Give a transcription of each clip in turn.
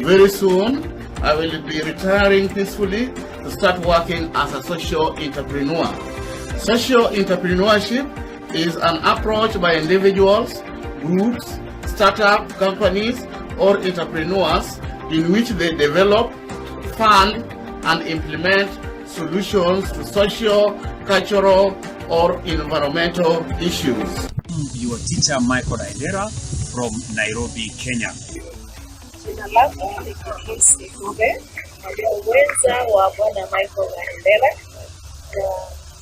Very soon, I will be retiring peacefully to start working as a social entrepreneur. Social entrepreneurship is an approach by individuals, groups, startup companies, or entrepreneurs in which they develop, fund, and implement solutions to social, cultural, or environmental issues. Your teacher Michael Aidera from Nairobi, Kenya. Jina langu ni Kikisi Kube, mwenza wa Bwana Michael Aidera.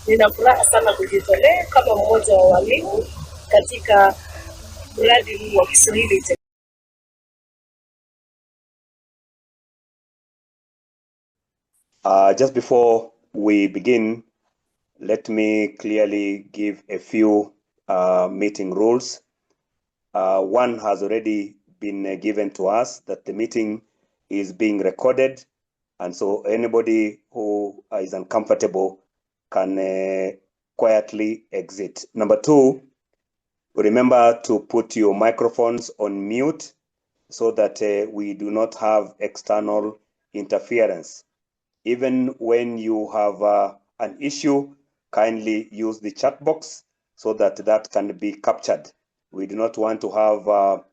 Nina furaha sana kujitolea kama mmoja wa walimu katika mradi huu wa Kiswahili. Just before we begin, let me clearly give a few meeting rules. One has already been given to us, that the meeting is being recorded, and so anybody who is uncomfortable can quietly exit. Number two, remember to put your microphones on mute so that we do not have external interference. Even when you have an issue, kindly use the chat box so that that can be captured. We do not want to have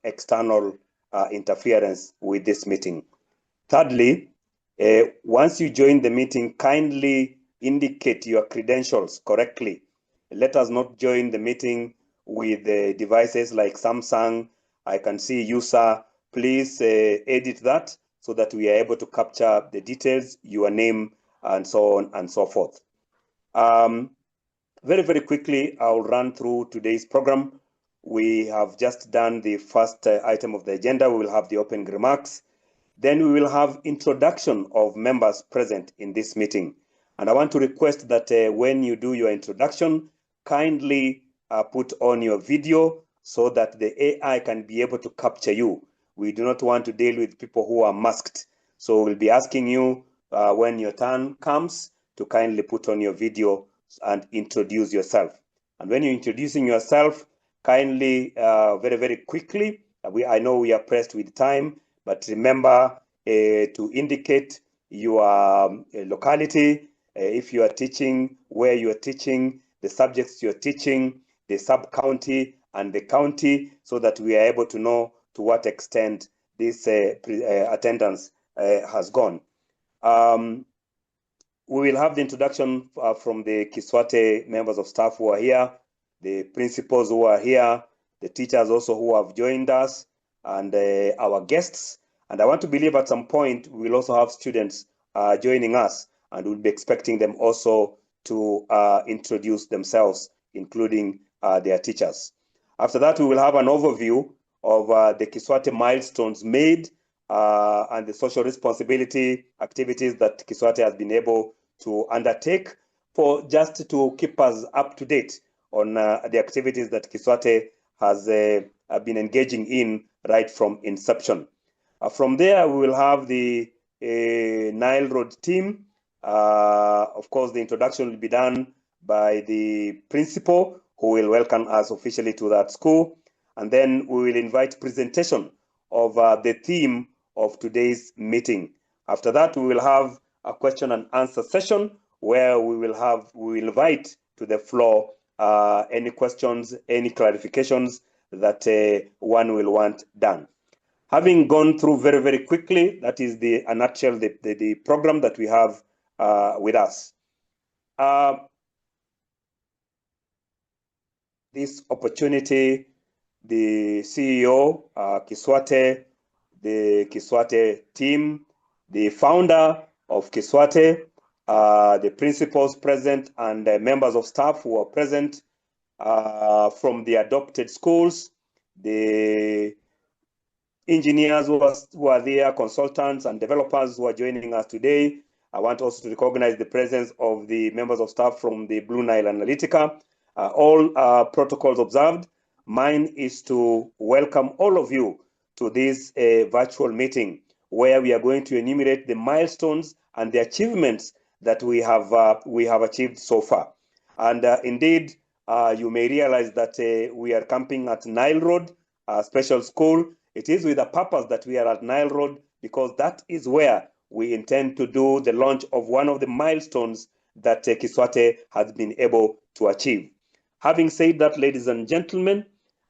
external interference with this meeting. Thirdly, once you join the meeting, kindly indicate your credentials correctly. Let us not join the meeting with devices like Samsung. I can see you, sir. Please edit that so that we are able to capture the details, your name, and so on and so forth. Very, very quickly, I'll run through today's program. We have just done the first item of the agenda. We will have the opening remarks. Then we will have introduction of members present in this meeting. And I want to request that when you do your introduction, kindly put on your video so that the AI can be able to capture you. We do not want to deal with people who are masked. So we'll be asking you when your turn comes to kindly put on your video and introduce yourself. And when you're introducing yourself, kindly, very, very quickly, I know we are pressed with time, but remember to indicate your locality, if you are teaching, where you are teaching, the subjects you're teaching, the sub-county and the county, so that we are able to know to what extent this attendance has gone. We will have the introduction from the Kiswate members of staff who are here, the principals who are here, the teachers also who have joined us, and our guests. And I want to believe at some point we will also have students joining us, and we'll be expecting them also to introduce themselves, including their teachers. After that, we will have an overview of the Kiswate milestones made and the social responsibility activities that Kiswate has been able to undertake for just to keep us up to date on the activities that Kiswate has been engaging in right from inception. From there, we will have the Nile Road team. Of course, the introduction will be done by the principal, who will welcome us officially to that school. And then we will invite presentation of the theme of today's meeting. After that, we will have a question and answer session where we will invite to the floor any questions, any clarifications that one will want done. Having gone through very, very quickly, that is a nutshell, the program that we have with us. This opportunity, the CEO, Kiswate, the Kiswate team, the founder of Kiswate, the principals present, and the members of staff who are present from the adopted schools, the engineers who are there, consultants and developers who are joining us today. I want also to recognize the presence of the members of staff from the Blue Nile Analytica. All protocols observed. Mine is to welcome all of you to this virtual meeting where we are going to enumerate the milestones and the achievements that we have achieved so far. And indeed, you may realize that we are camping at Nile Road Special School It is with a purpose that we are at Nile Road, because that is where we intend to do the launch of one of the milestones that Kiswate has been able to achieve. Having said that, ladies and gentlemen,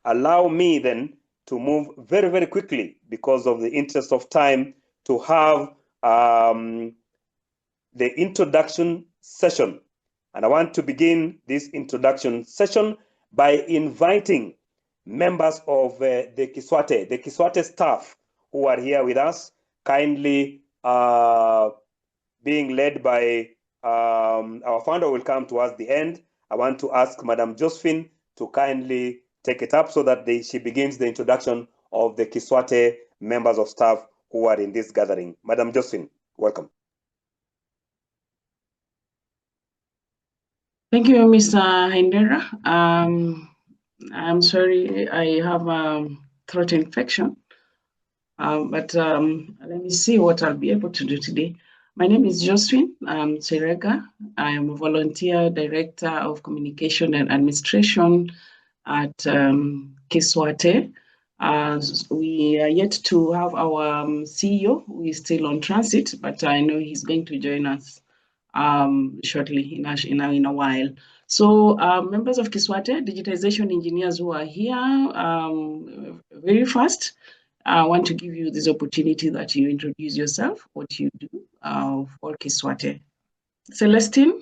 allow me then to move very, very quickly, because of the interest of time, to have the introduction session. And I want to begin this introduction session by inviting members of the Kiswate staff who are here with us, kindly being led by our founder will come to us at the end. I want to ask Madam Josephine to kindly take it up so that she begins the introduction of the Kiswate members of staff who are in this gathering. Madam Josephine, welcome. Thank you, Mr. Hindera. I'm sorry, I have a throat infection, but let me see what I'll be able to do today. My name is Josephine Cherega. I am a volunteer director of communication and administration at Kiswate. We are yet to have our CEO, who is still on transit, but I know he's going to join us shortly in a while. So members of Kiswate, digitization engineers who are here very fast, I want to give you this opportunity that you introduce yourself, what you do for Kiswate. Celestine?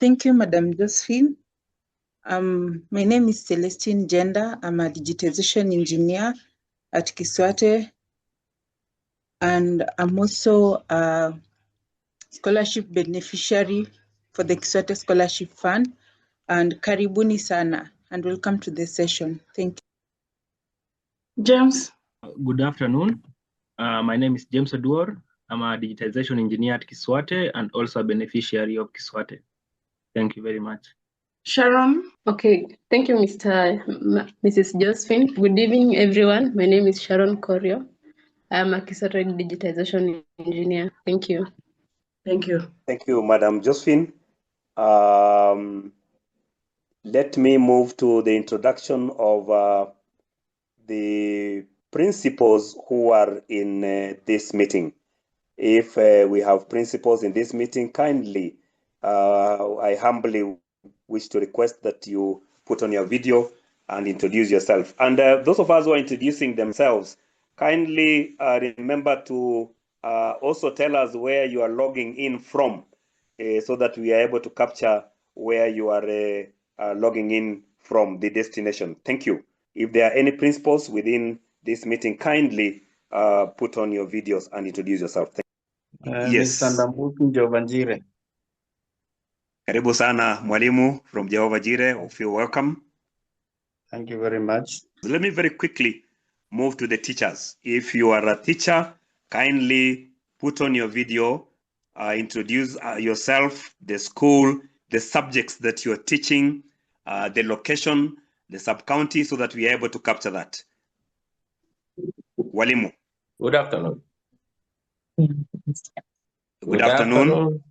Thank you, Madam Josephine. My name is Celestine Gender. I'm a digitization engineer at Kiswate, and I'm also a scholarship beneficiary for the Kiswate Scholarship Fund. And karibuni sana, and welcome to the session. Thank you. James? Good afternoon. My name is James Oduor. I'm a digitization engineer at Kiswate and also a beneficiary of Kiswate. Thank you very much. Sharon? Okay, thank you, Mrs. Josephine. Good evening, everyone. My name is Sharon Korio. I am a Kiswate digitization engineer. Thank you. Thank you. Thank you, Madam Josephine. Let me move to the introduction of the principals who are in this meeting. If we have principals in this meeting, kindly, I humbly wish to request that you put on your video and introduce yourself. And those of us who are introducing themselves, kindly remember to also tell us where you are logging in from, so that we are able to capture where you are logging in from, the destination. Thank you. If there are any principals within this meeting, kindly put on your videos and introduce yourself. Yes. Mr. Ndambuki Jehovah Njire. Karibu sana mwalimu from Jehovah Jireh. Feel welcome. Thank you very much. Let me very quickly move to the teachers. If you are a teacher, kindly put on your video, introduce yourself, the school, the subjects that you're teaching, the location, the subcounty, so that we are able to capture that. Walimu. Good afternoon. Good afternoon.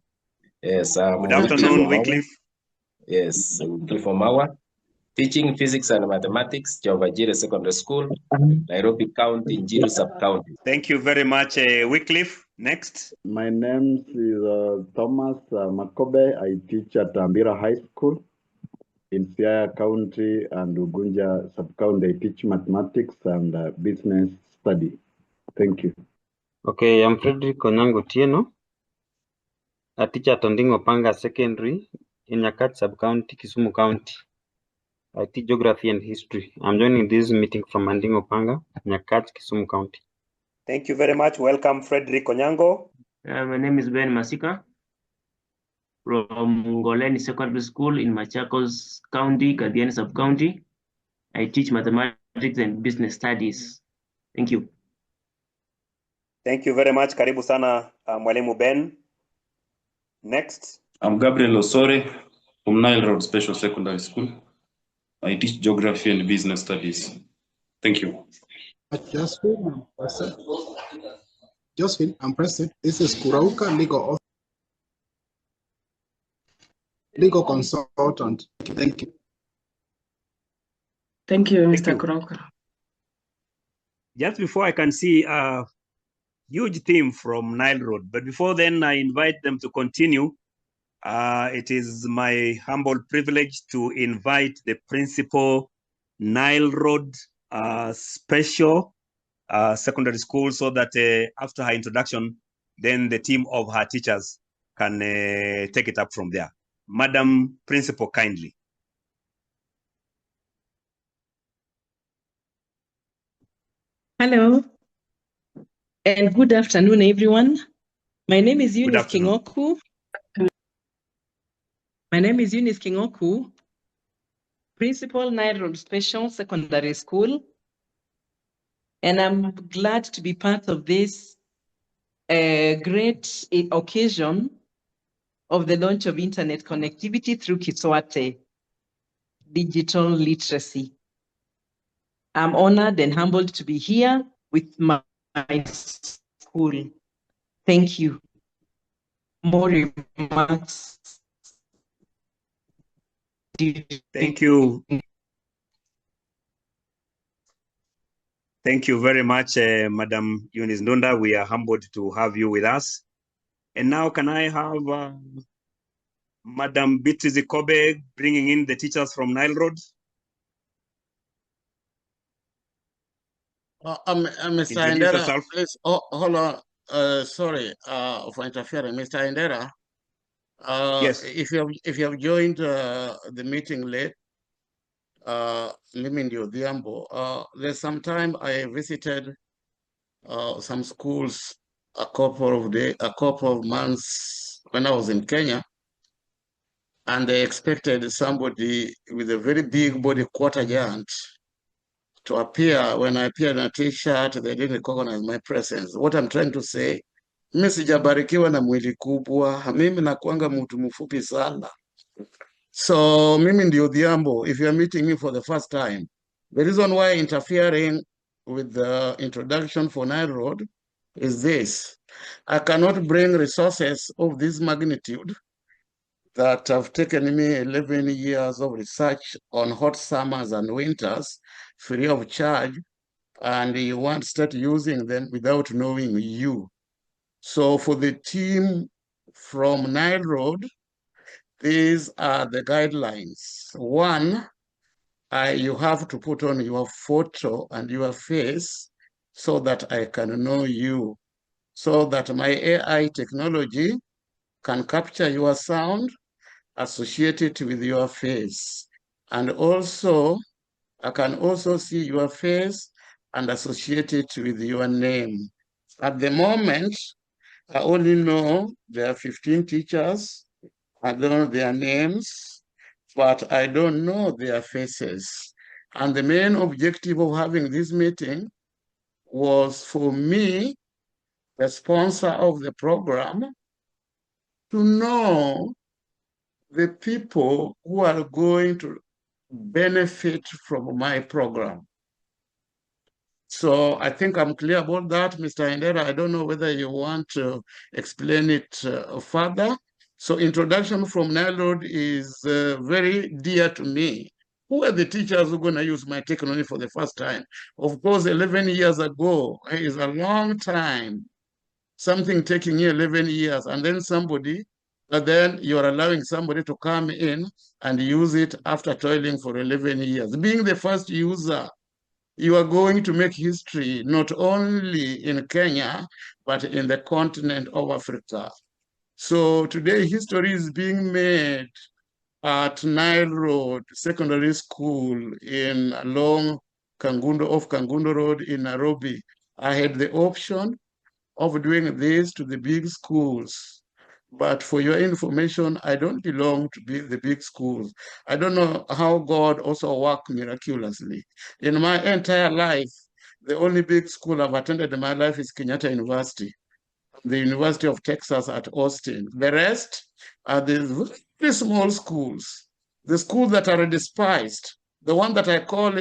Yes. Good afternoon, Wycliffe. Yes, Wycliffe Omawa. Teaching physics and mathematics, Jehovah Jireh Secondary School, Nairobi County, Njiru Subcounty. Thank you very much, Wycliffe. Next. My name is Thomas Makobe. I teach at Ambira High School in Siaya County and Ugunja Subcounty. I teach mathematics and business study. Thank you. Okay, I'm Frederick Onyango Tieno. I teach at Ondingo Panga Secondary in Nyakat Subcounty, Kisumu County. I teach geography and history. I'm joining this meeting from Ondingo Panga, Nyakat, Kisumu County. Thank you very much. Welcome, Frederick Onyango. My name is Ben Masika from Ngoleni Secondary School in Machakos County, Kadiani Subcounty. I teach mathematics and business studies. Thank you. Thank you very much. Karibu sana, Mwalimu Ben. Next. I'm Gabriel Osore from Nile Road Special Secondary School. I teach geography and business studies. Thank you. Josephine, I'm present. This is Kurauka, legal consultant. Thank you. Thank you, Mr. Kurauka. just before I can see a huge team from Nile Road, but before then I invite them to continue. It is my humble privilege to invite the principal, Nile Road Special Secondary School, so that after her introduction, then the team of her teachers can take it up from there. Madam Principal, kindly. Hello, and good afternoon, everyone. My name is Eunice Kingoku. My name is Eunice Kingoku, Principal, Nile Road Special Secondary School. And I'm glad to be part of this great occasion of the launch of internet connectivity through Kiswate digital literacy. I'm honored and humbled to be here with my school. Thank you. More remarks. Thank you. Thank you very much, Madam Eunice Ndunda. We are humbled to have you with us. And now can I have Madam Beatrice Kobe bringing in the teachers from Nile Road? Mr. Introduce Indera, yourself. please, hold on. Sorry for interfering. Mr. Indera, yes. if you have joined the meeting late, Limindio Diambo, there's some time I visited some schools a couple of months when I was in Kenya, and they expected somebody with a very big body quarter giant to appear. When I appeared in a t-shirt, they didn't recognize my presence. What I'm trying to say, mimi sijabarikiwa na mwili kubwa, mimi nakuanga mtu mfupi sana. So mimi ndio Odhiambo, if you're meeting me for the first time, the reason why interfering with the introduction for Nile Road is this. I cannot bring resources of this magnitude that have taken me 11 years of research on hot summers and winters free of charge, and you want to start using them without knowing you. So for the team from Nile Road, these are the guidelines. One, you have to put on your photo and your face so that I can know you, so that my AI technology can capture your sound, associate it with your face. And also, I can also see your face and associate it with your name. At the moment, I only know there are 15 teachers. I don't know their names, but I don't know their faces. And the main objective of having this meeting was for me, the sponsor of the program, to know the people who are going to benefit from my program. So I think I'm clear about that, Mr. Indera. I don't know whether you want to explain it further. So introduction from Nile Road is very dear to me. Who are the teachers who are going to use my technology for the first time? Of course, 11 years ago is a long time. Something taking you 11 years, and then then you're allowing somebody to come in and use it after toiling for 11 years. Being the first user, you are going to make history not only in Kenya, but in the continent of Africa. So today history is being made at Nile Road Secondary School along Kangundo Road in Nairobi. I had the option of doing this to the big schools. But for your information, I don't belong to the big schools. I don't know how God also worked miraculously. In my entire life, the only big school I've attended in my life is Kenyatta University, the University of Texas at Austin. The rest are the very small schools, the schools that are despised. The one that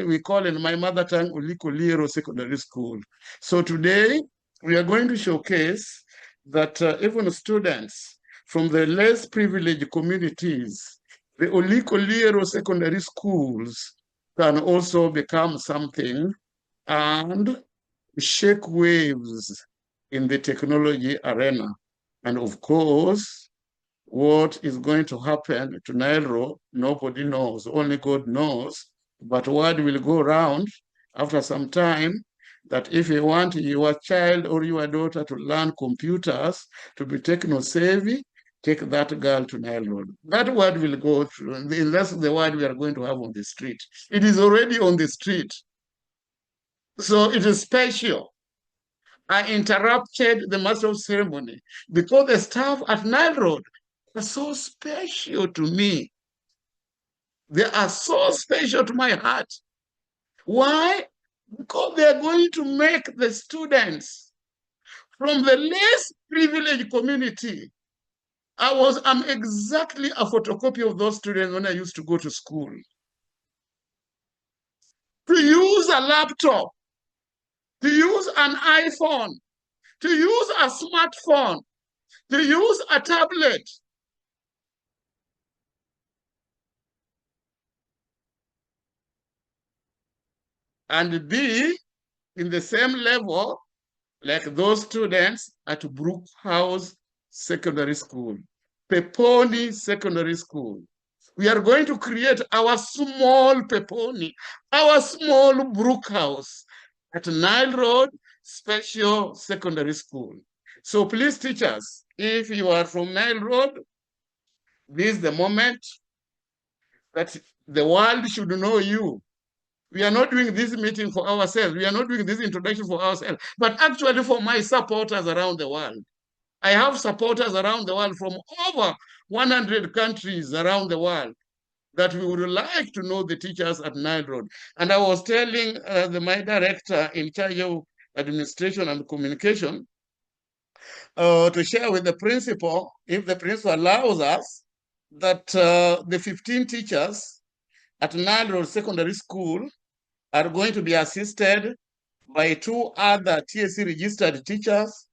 we call in my mother tongue, Ulikuliro Secondary School. So today, we are going to showcase that even students from the less privileged communities, the Ulikuliro Secondary Schools can also become something, and shake waves in the technology arena. And of course, what is going to happen to Nile, nobody knows, only God knows. But word will go around after some time that if you want your child or your daughter to learn computers, to be techno-savvy, take that girl to Nile. That word will go through. That's the word we are going to have on the street. It is already on the street. So it is special. I interrupted the master of ceremony because the staff at Nile Road are so special to me. They are so special to my heart. Why? Because they are going to make the students from the less privileged community. I'm exactly a photocopy of those students when I used to go to school. To use a laptop, to use an iPhone, to use a smartphone, to use a tablet. And be in the same level like those students at Brookhouse Secondary School, Peponi Secondary School. We are going to create our small Peponi, our small Brookhouse at Nile Road Special Secondary School. So please, teachers, if you are from Nile Road, this is the moment that the world should know you. We are not doing this meeting for ourselves. We are not doing this introduction for ourselves, but actually for my supporters around the world. I have supporters around the world from over 100 countries around the world that we would like to know the teachers at Nile Road. And I was telling my director in charge of administration and communication to share with the principal, if the principal allows us, that the 15 teachers at Nile Road Secondary School are going to be assisted by 2 other TSC registered teachers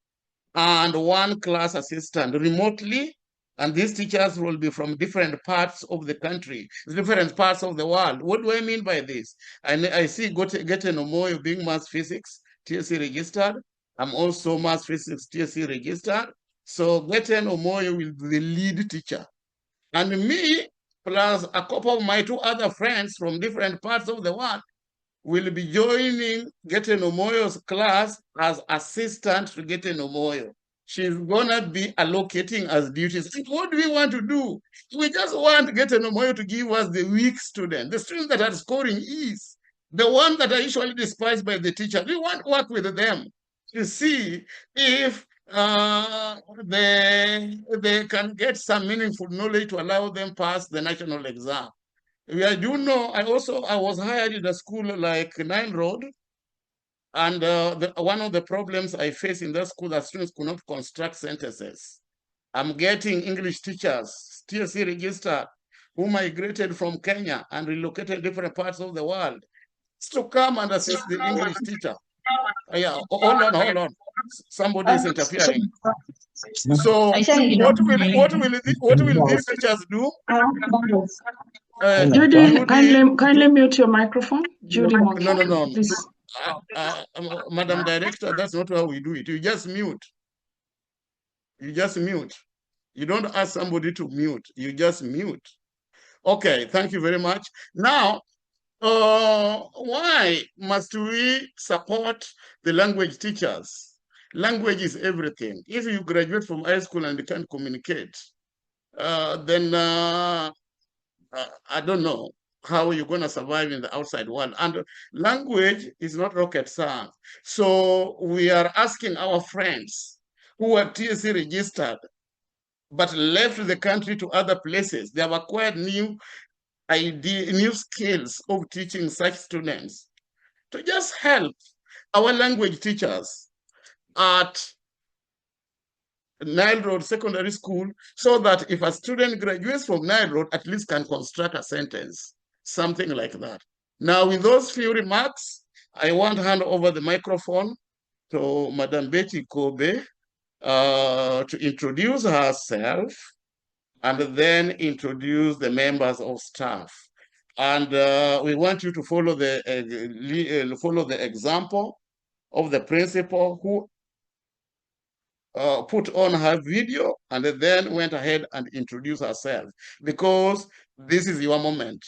and 1 class assistant remotely. And these teachers will be from different parts of the country, different parts of the world. What do I mean by this? I see Geten Omoyo being math physics, TSC registered. I'm also math physics, TSC registered. So Geten Omoyo will be the lead teacher. And me, plus a couple of my 2 other friends from different parts of the world, will be joining Geten Omoyo's class as assistant to Geten Omoyo. She's gonna be allocating us duties. What do we want to do? We just want Geten Omoyo to give us the weak student, the students that are scoring E's, the one that are usually despised by the teacher. We want to work with them to see if they can get some meaningful knowledge to allow them pass the national exam. I do know, I was hired in a school like Nile Road, and one of the problems I face in that school that students could not construct sentences. I'm getting English teachers, TSC registered, who migrated from Kenya and relocated different parts of the world to come and assist the English teacher. Yeah, hold on. Somebody is interfering. So what will these teachers do? Judy, kindly mute your microphone. Judy, no. Please. Madam Director, that's not how we do it. You just mute. You don't ask somebody to mute. You just mute. Okay, thank you very much. Now, why must we support the language teachers? Language is everything. If you graduate from high school and you can't communicate, then I don't know how you're going to survive in the outside world. And language is not rocket science. So we are asking our friends who are TSC registered but left the country to other places. They have acquired new skills of teaching such students to just help our language teachers at Nile Road Secondary School, so that if a student graduates from Nile Road, at least can construct a sentence, something like that. Now, with those few remarks, I want to hand over the microphone to Madam Betty Kobe to introduce herself and then introduce the members of staff. And we want you to follow the example of the principal who put on her video and then went ahead and introduced herself, because this is your moment.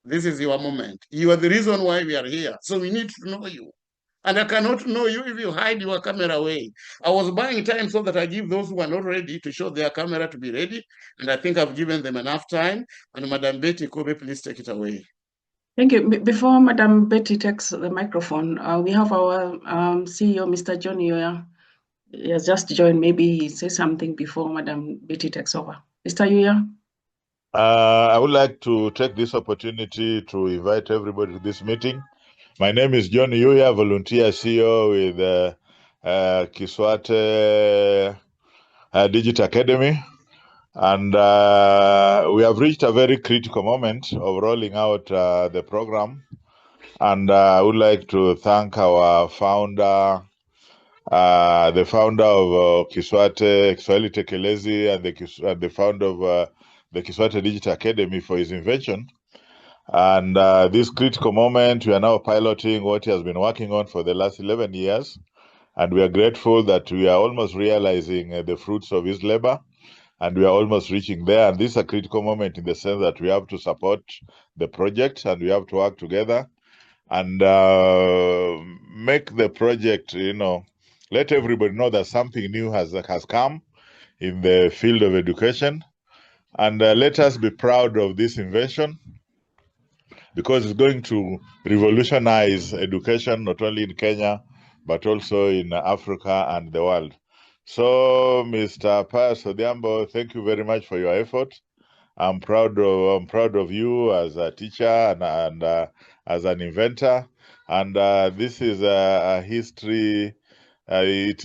This is your moment. You are the reason why we are here. So we need to know you. And I cannot know you if you hide your camera away. I was buying time so that I give those who are not ready to show their camera to be ready. And I think I've given them enough time. And Madam Betty Kobe, please take it away. Thank you. Before Madam Betty takes the microphone, we have our CEO, Mr. John Yoya. He has just joined. Maybe he says something before Madam Betty takes over. Mr. Yoya? I would like to take this opportunity to invite everybody to this meeting. My name is John Yuya, volunteer CEO with Kiswate Digital Academy. And we have reached a very critical moment of rolling out the program. And I would like to thank our founder, the founder of Kiswate Kiswahili Tekelezi, and the founder of the Kiswate Digital Academy for his invention. And this critical moment, we are now piloting what he has been working on for the last 11 years. And we are grateful that we are almost realizing the fruits of his labor. And we are almost reaching there. And this is a critical moment in the sense that we have to support the project and we have to work together and make the project, let everybody know that something new has come in the field of education. And let us be proud of this invention, because it's going to revolutionize education, not only in Kenya, but also in Africa and the world. So, Mr. Pius Odhiambo, thank you very much for your effort. I'm proud of you as a teacher and as an inventor. And this is a history. You'll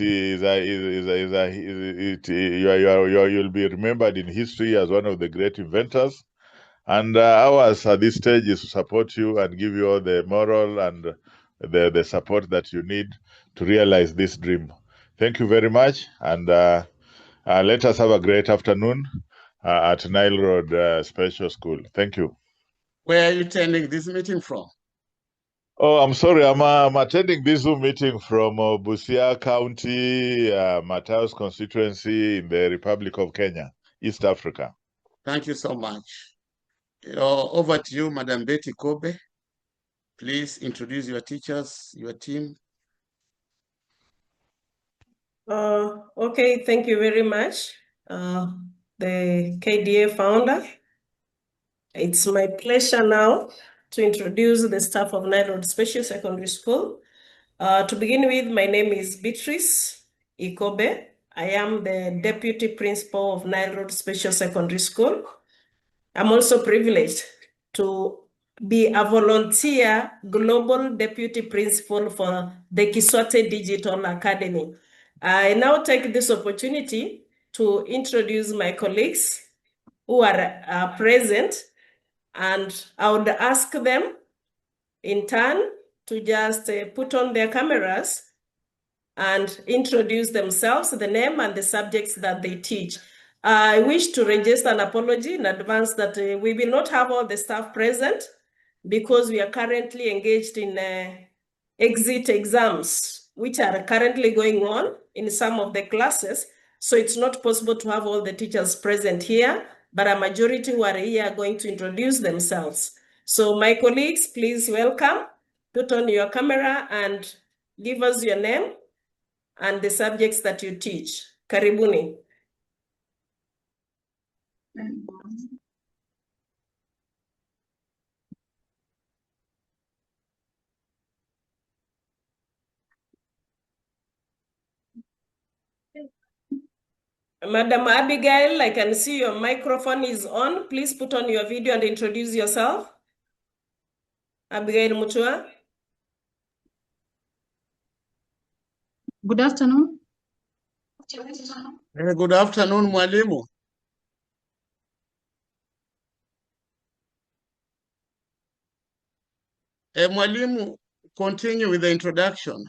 be remembered in history as one of the great inventors. And ours at this stage is to support you and give you all the moral and the support that you need to realize this dream. Thank you very much. And let us have a great afternoon at Nile Road Special School. Thank you. Where are you attending this meeting from? Oh, I'm sorry. I'm attending this Zoom meeting from Busia County, Mataus constituency in the Republic of Kenya, East Africa. Thank you so much. Over to you, Madam Betty Kobe. Please introduce your teachers, your team. Okay, thank you very much. The KDA founder. It's my pleasure now to introduce the staff of Nile Road Special Secondary School. To begin with, my name is Beatrice Ikobe. I am the Deputy Principal of Nile Road Special Secondary School. I'm also privileged to be a volunteer Global Deputy Principal for the Kiswate Digital Academy. I now take this opportunity to introduce my colleagues who are present, and I would ask them in turn to just put on their cameras and introduce themselves, the name and the subjects that they teach. I wish to register an apology in advance that we will not have all the staff present because we are currently engaged in exit exams, which are currently going on in some of the classes. So it's not possible to have all the teachers present here, but a majority who are here are going to introduce themselves. So my colleagues, please welcome, put on your camera and give us your name and the subjects that you teach. Karibuni. Madam Abigail, I can see your microphone is on. Please put on your video and introduce yourself. Abigail Mutua. Good afternoon. Good afternoon, Mwalimu. Mwalimu, continue with the introduction.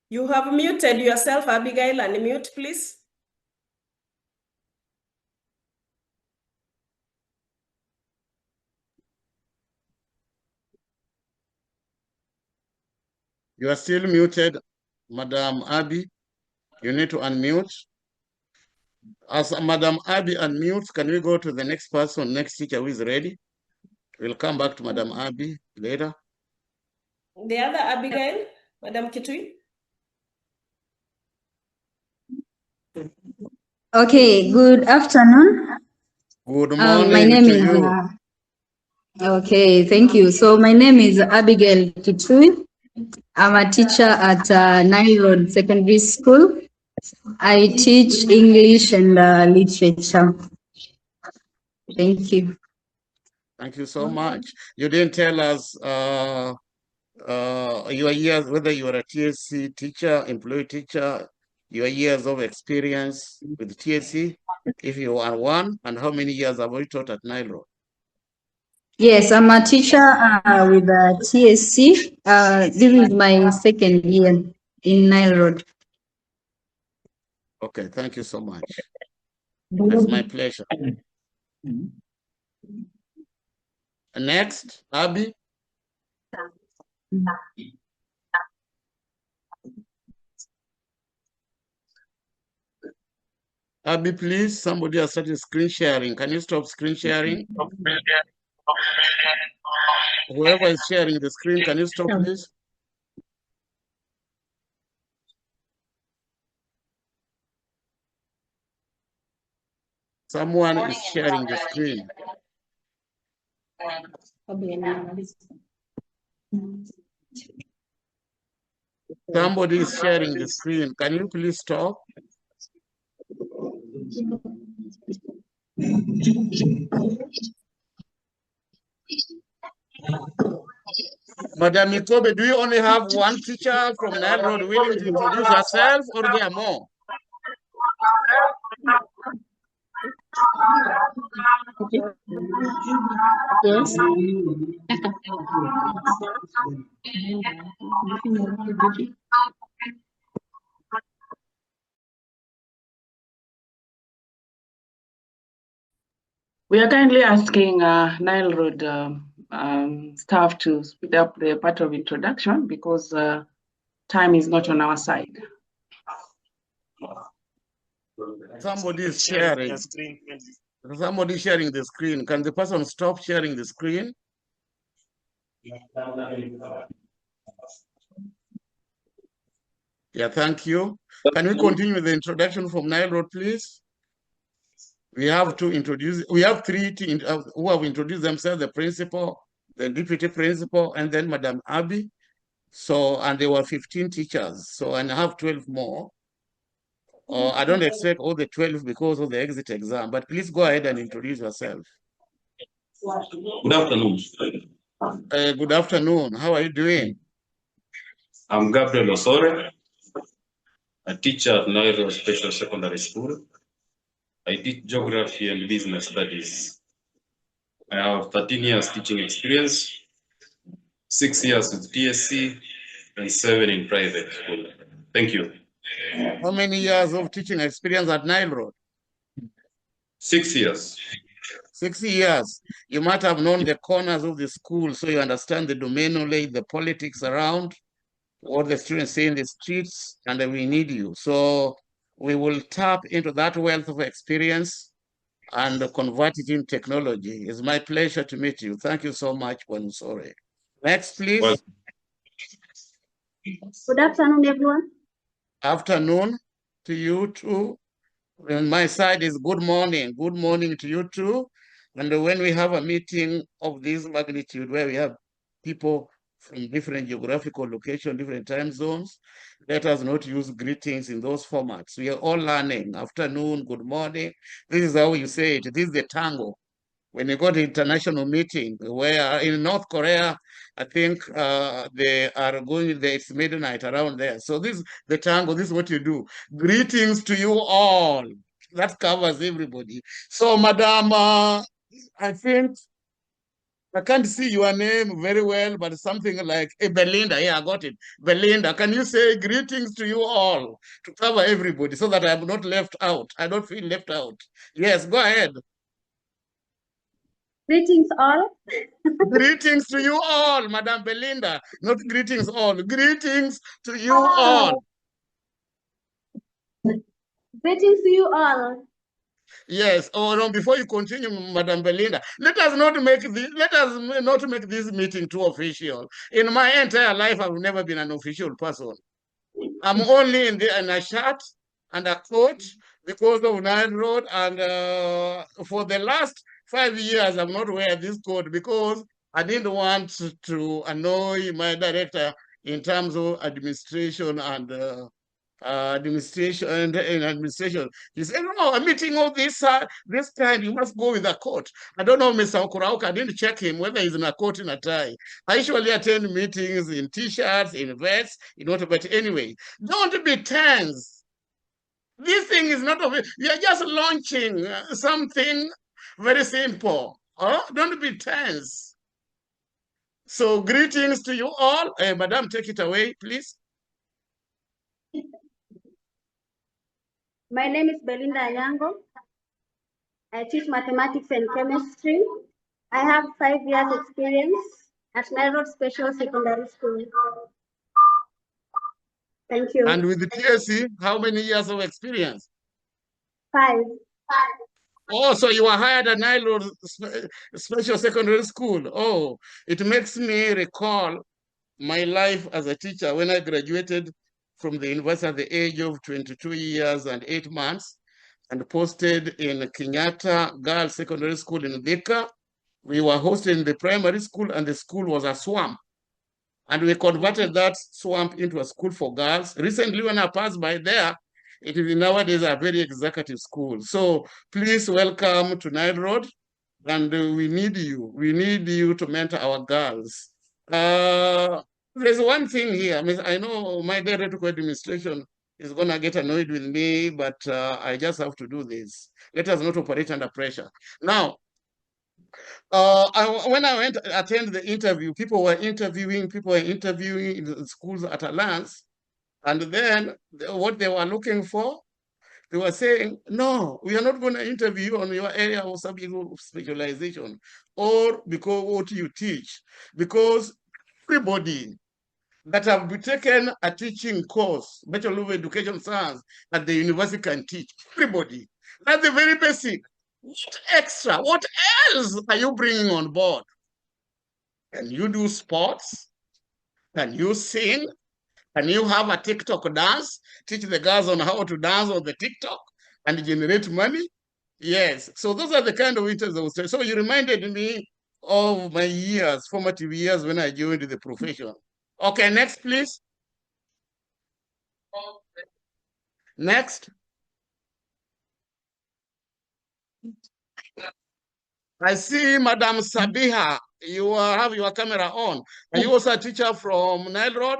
You have muted yourself, Abigail, and mute, please. You are still muted, Madam Abby. You need to unmute. As Madam Abby unmutes, can we go to the next person, next teacher who is ready? We'll come back to Madam Abby later. The other Abigail, Madam Kitui. Okay, good afternoon. Good My morning name to is, you. okay, thank you. So my name is Abigail Kitui. I'm a teacher at Nile Secondary School. I teach English and literature. Thank you. Thank you so much. You didn't tell us your years, whether you are a TSC teacher, employee teacher, your years of experience with TSC, if you are one, and how many years have you taught at Nile? Yes, I'm a teacher with TSC. This is my second year in Nile Road. Okay, thank you so much. It's my pleasure. Next, Abby. Abby, please, somebody has started screen sharing. Can you stop screen sharing? Whoever is sharing the screen, can you stop, please? Someone is sharing the screen. Somebody is sharing the screen. Can you please stop? Madam Mikobe, do you only have one teacher from Nile Road willing to introduce herself, or there are more? Yes. We are kindly asking Nile Road staff to speed up the part of introduction because time is not on our side. Somebody is sharing. Somebody sharing the screen. Can the person stop sharing the screen? Yeah, thank you. Can we continue with the introduction from Nile Road, please? We have to introduce, we have three who have introduced themselves, the principal, the deputy principal, and then Madam Abby. So, and there were 15 teachers. So, and I have 12 more. I don't expect all the 12 because of the exit exam, but please go ahead and introduce yourself. Good afternoon. Good afternoon. How are you doing? I'm Gabriel Osore, a teacher at Nile Special Secondary School. I teach geography and business studies. I have 13 years teaching experience, 6 years with TSC, and 7 in private school. Thank you. How many years of teaching experience at Nile Road? 6 years. 6 years. You might have known the corners of the school, so you understand the domain knowledge, the politics around, what the students say in the streets, and we need you. So we will tap into that wealth of experience and convert it in technology. It's my pleasure to meet you. Thank you so much, Wansore. Next, please. Well, good afternoon, everyone. Afternoon to you too. On my side is good morning. Good morning to you too. And when we have a meeting of this magnitude where we have people from different geographical locations, different time zones, let us not use greetings in those formats. We are all learning. Afternoon, good morning. This is how you say it. This is the tango. When you go to international meeting, where in North Korea, I think they are going there, it's midnight around there. So this is the tango, this is what you do. Greetings to you all. That covers everybody. So, Madam, I think, I can't see your name very well, but something like Belinda. Yeah, I got it. Belinda, can you say greetings to you all to cover everybody so that I'm not left out? I don't feel left out. Yes, go ahead. Greetings all. Greetings to you all, Madam Belinda. Not greetings all. Greetings to you all. Greetings to you all. Yes. Oh no! Before you continue, Madam Belinda, let us not make this meeting too official. In my entire life, I've never been an official person. I'm only in a shirt and a coat because of Nile Road, and for the last 5 years, I'm not wearing this coat because I didn't want to annoy my director in terms of administration and administration. He said, no, a meeting of this kind, you must go with a coat. I don't know, Mr. Okurauka, I didn't check him whether he's in a coat and a tie. I usually attend meetings in t-shirts, in vests, but anyway, don't be tense. This thing is not of it. We are just launching something very simple. Don't be tense. So greetings to you all. Madam, take it away, please. My name is Belinda Anyango. I teach mathematics and chemistry. I have 5 years experience at Nile Special Secondary School. Thank you. And with the TSC, how many years of experience? 5. Oh, so you were hired at Nile Special Secondary School. Oh, it makes me recall my life as a teacher when I graduated from the university at the age of 22 years and 8 months and posted in Kenyatta Girls Secondary School in Thika. We were hosted in the primary school and the school was a swamp. And we converted that swamp into a school for girls. Recently, when I passed by there, it is nowadays a very executive school. So please welcome to Nile Road. And we need you. We need you to mentor our girls. There's one thing here. I know my director administration is going to get annoyed with me, but I just have to do this. Let us not operate under pressure. Now, when I went to attend the interview, people were interviewing in the schools at Alliance. And then what they were looking for, they were saying, no, we are not going to interview on your area of subject of specialization or because what you teach. Because everybody that have taken a teaching course, Bachelor of Education Science at the university can teach. Everybody. That's the very basic. What extra? What else are you bringing on board? Can you do sports? Can you sing? Can you have a TikTok dance? Teach the girls on how to dance on the TikTok and generate money? Yes. So those are the kind of interests I was saying. So you reminded me of my years, formative years when I joined the profession. Okay, next, please. Next. I see Madam Sabiha. You have your camera on. Are you also a teacher from Nile Road?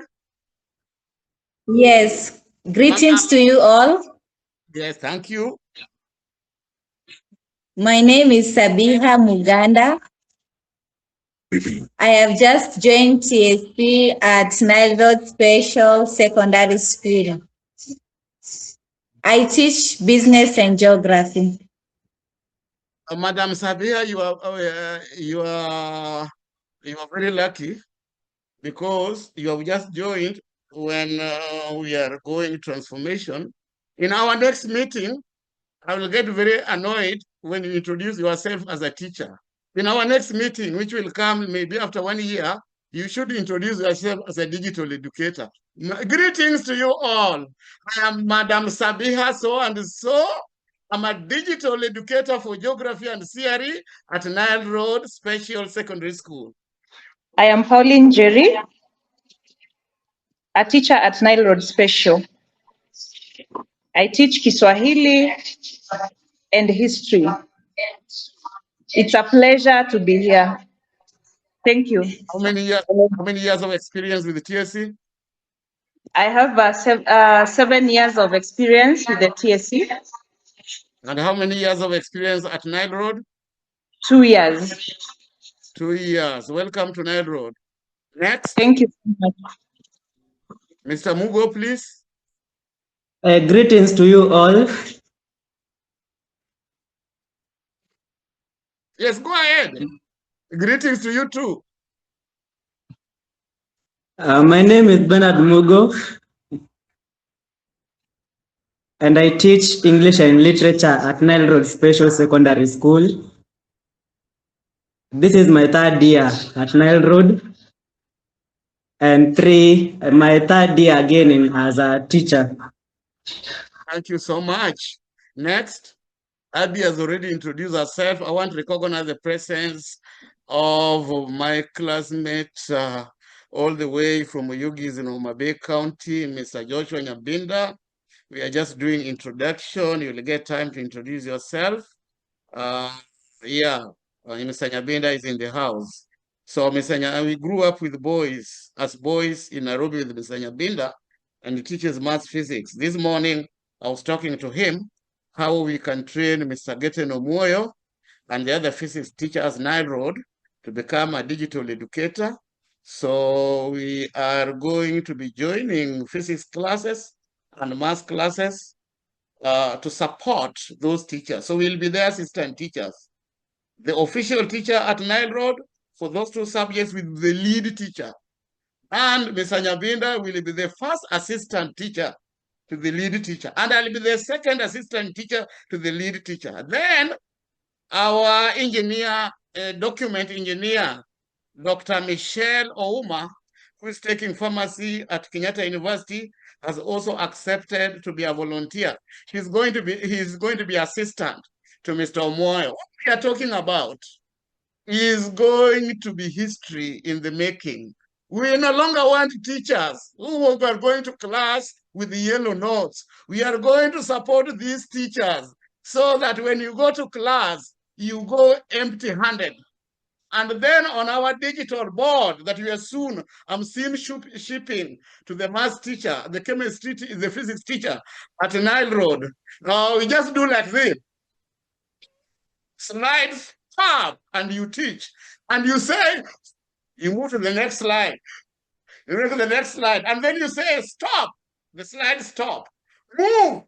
Yes. Greetings to you all. Yes, thank you. My name is Sabiha Muganda. I have just joined TSP at Nile Road Special Secondary School. I teach business and geography. Madam Sabia, you are very lucky because you have just joined when we are going transformation. In our next meeting, I will get very annoyed when you introduce yourself as a teacher. In our next meeting, which will come maybe after 1 year, you should introduce yourself as a digital educator. Greetings to you all. I am Madam Sabiha so and so. I'm a digital educator for geography and CRE at Nile Road Special Secondary School. I am Pauline Njiru, a teacher at Nile Road Special. I teach Kiswahili and history. It's a pleasure to be here. Thank you. How many years of experience with the TSC? I have 7 years of experience with the TSC. And how many years of experience at Nile Road? 2 years. 2 years. Welcome to Nile Road. Next. Thank you so much. Mr. Mugo, please. Greetings to you all. Yes, go ahead. Greetings to you too. My name is Bernard Mugo, and I teach English and Literature at Nile Road Special Secondary School. This is my third year at Nile Road, and my third year again as a teacher. Thank you so much. Next, Abby has already introduced herself. I want to recognize the presence of my classmate all the way from Oyugis in Homa Bay County, Mr. Joshua Nyabinda. We are just doing introduction. You'll get time to introduce yourself. Mr. Nyabinda is in the house. So we grew up with boys, as boys in Nairobi with Mr. Nyabinda, and he teaches math physics. This morning, I was talking to him how we can train Mr. Geten Omoyo and the other physics teachers Nile Road to become a digital educator. So we are going to be joining physics classes and math classes to support those teachers. So we'll be their assistant teachers. The official teacher at Nile Road for those two subjects with the lead teacher. And Mr. Nyabinda will be the first assistant teacher to the lead teacher. And I'll be the second assistant teacher to the lead teacher. Then our engineer, document engineer, Dr. Michelle Ouma, who is taking pharmacy at Kenyatta University, has also accepted to be a volunteer. He's going to be assistant to Mr. Omoyo. What we are talking about is going to be history in the making. We no longer want teachers who are going to class with the yellow notes. We are going to support these teachers so that when you go to class, you go empty-handed. And then on our digital board that we are soon, I'm seeing shipping to the math teacher, the chemistry, the physics teacher at Nile Road. Now we just do like this. Slides up and you teach. And you say, you move to the next slide. You move to the next slide. And then you say, stop. The slide stop. Move.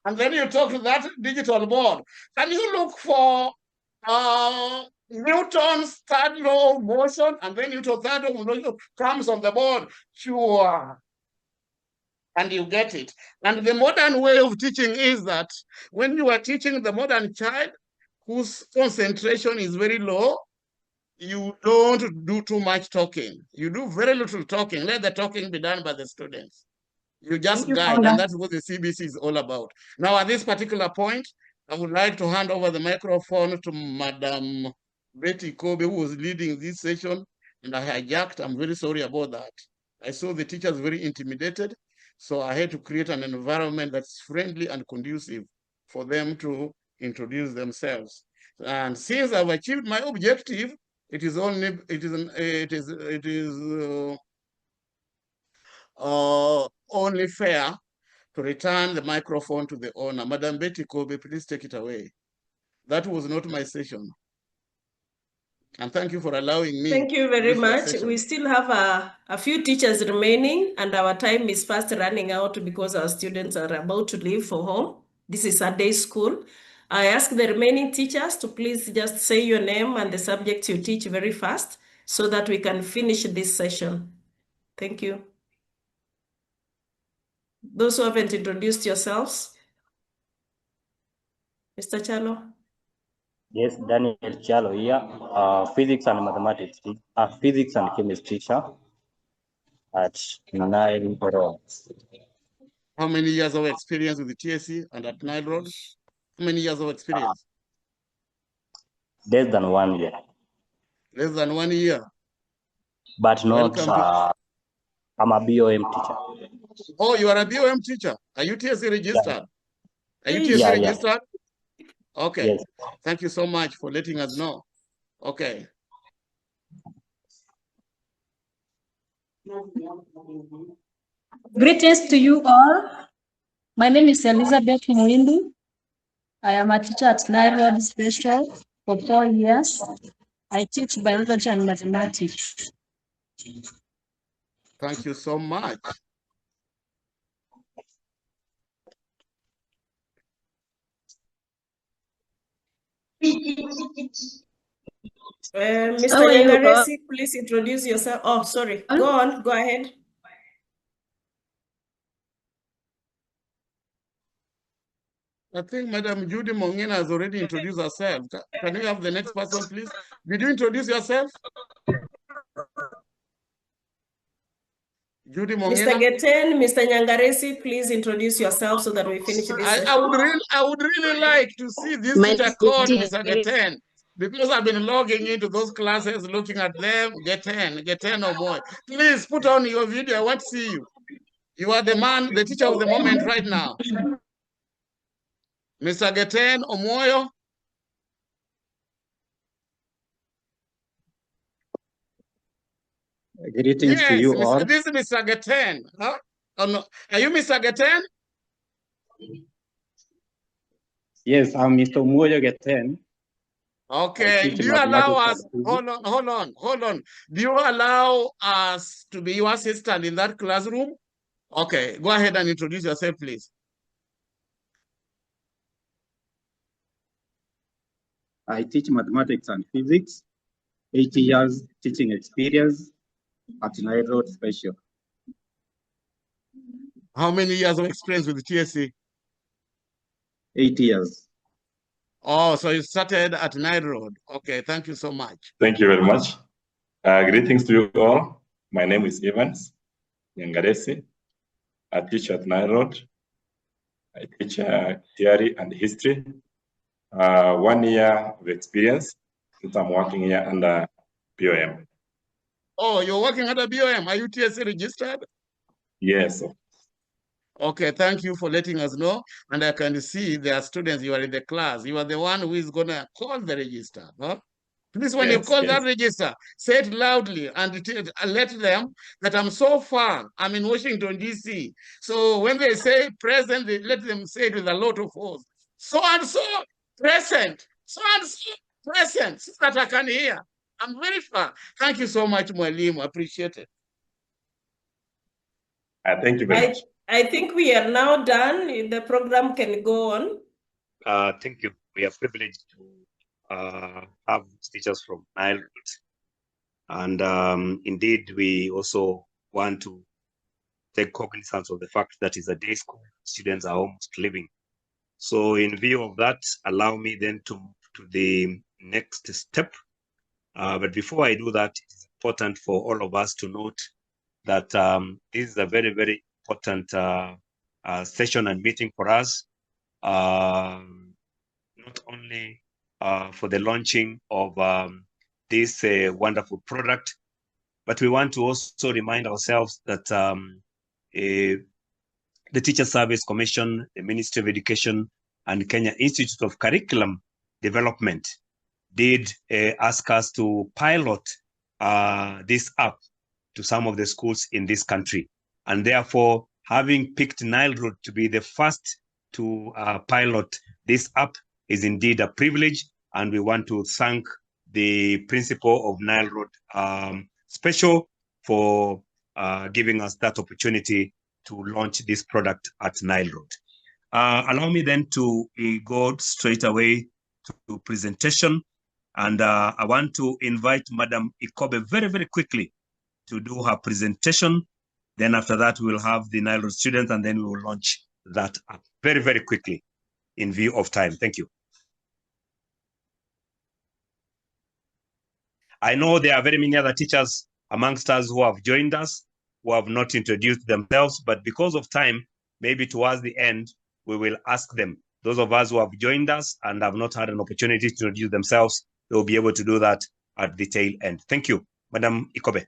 And then you talk to that digital board. Can you look for Newton's third law of motion? And then Newton's third law of motion comes on the board. Sure. And you get it. And the modern way of teaching is that when you are teaching the modern child whose concentration is very low, you don't do too much talking. You do very little talking. Let the talking be done by the students. You just guide, and that's what the CBC is all about. Now, at this particular point, I would like to hand over the microphone to Madam Betty Kobe, who was leading this session, and I hijacked. I'm very sorry about that. I saw the teachers very intimidated, so I had to create an environment that's friendly and conducive for them to introduce themselves. And since I've achieved my objective, it is only fair to return the microphone to the owner. Madam Betty Kobe, please take it away. That was not my session. And thank you for allowing me. Thank you very much. We still have a few teachers remaining, and our time is fast running out because our students are about to leave for home. This is a day school. I ask the remaining teachers to please just say your name and the subjects you teach very fast so that we can finish this session. Thank you. Those who haven't introduced yourselves. Mr. Chalo. Yes, Daniel Chalo here, physics and mathematics, physics and chemistry teacher at Nile Road. How many years of experience with the TSC and at Nile Road? How many years of experience? Less than 1 year. Less than 1 year? But not, I'm a BOM teacher. Oh, you are a BOM teacher. Are you TSC registered? Yeah. Are you TSC registered? Okay. Yes. Thank you so much for letting us know. Okay. Greetings to you all. My name is Elizabeth Mwindu. I am a teacher at Nile Road Special for 4 years. I teach biology and mathematics. Thank you so much. Mr. How are you all? Nyangaresi, please introduce yourself. Oh, sorry. Go on. Go ahead. I think Madam Judy Mongena has already introduced herself. Can we have the next person, please? Did you introduce yourself? Judy Mongena? Mr. Geten, Mr. Nyangaresi, please introduce yourself so that we finish this session. I would really like to see this teacher called Mr. Geten, because I've been logging into those classes, looking at them. Geten or more. Please put on your video. I want to see you. You are the man, the teacher of the moment right now. Mr. Geten Omoyo. Greetings to you all. This is Mr. Geten. Huh? Oh, no. Are you Mr. Geten? Yes, I'm Mr. Moyo Geten. Okay. Do you allow us? Hold on. Do you allow us to be your assistant in that classroom? Okay. Go ahead and introduce yourself, please. I teach mathematics and physics. 8 years teaching experience at Nile Special. How many years of experience with the TSC? 8 years. Oh, so you started at Nile Road. Okay, thank you so much. Thank you very much. Greetings to you all. My name is Evans Nyangaresi. I teach at Nile Road. I teach theory and history. 1 year of experience since I'm working here under BOM. Oh, you're working under BOM. Are you TSC registered? Yes. Okay, thank you for letting us know. And I can see there are students, you are in the class. You are the one who is going to call the register. Huh? Please, when you call that register, say it loudly and let them that I'm so far. I'm in Washington, D.C. So when they say present, let them say it with a lot of force. So and so present. So and so present. So that I can hear. I'm very far. Thank you so much, Mwalimu. I appreciate it. Thank you very much. I think we are now done. The program can go on. Thank you. We are privileged to have teachers from Nile. And indeed, we also want to take cognizance of the fact that it's a day school. Students are almost leaving. So in view of that, allow me then to move to the next step. But before I do that, it's important for all of us to note that this is a very, very important session and meeting for us, not only for the launching of this wonderful product, but we want to also remind ourselves that the Teacher Service Commission, the Ministry of Education, and Kenya Institute of Curriculum Development did ask us to pilot this app to some of the schools in this country. And therefore, having picked Nile Road to be the first to pilot this app is indeed a privilege. And we want to thank the principal of Nile Road Special for giving us that opportunity to launch this product at Nile Road. Allow me then to go straight away to presentation. And I want to invite Madam Ikobe very, very quickly to do her presentation. Then after that, we will have the Nile Road students, and then we will launch that app very, very quickly in view of time. Thank you. I know there are very many other teachers amongst us who have joined us, who have not introduced themselves, but because of time, maybe towards the end, we will ask them. Those of us who have joined us and have not had an opportunity to introduce themselves, they will be able to do that at the tail end. Thank you, Madam Ikobe.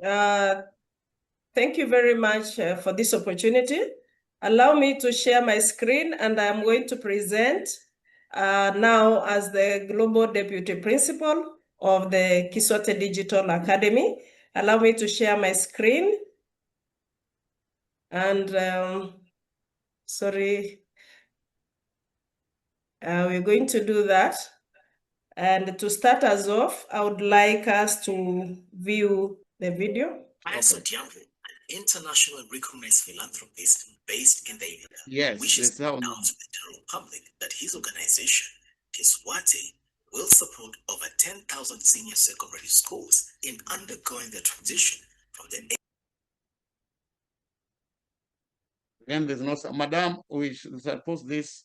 Thank you very much for this opportunity. Allow me to share my screen, and I'm going to present now as the Global Deputy Principal of the Kiswate Digital Academy. Allow me to share my screen. And sorry, we're going to do that. And to start us off, I would like us to view the video. Njiru, an international recognized philanthropist based in the area, wishes to announce to the general public that his organization, Kiswate will support over 10,000 senior secondary schools in undergoing the transition from the Again, there's no, Madam, we should post this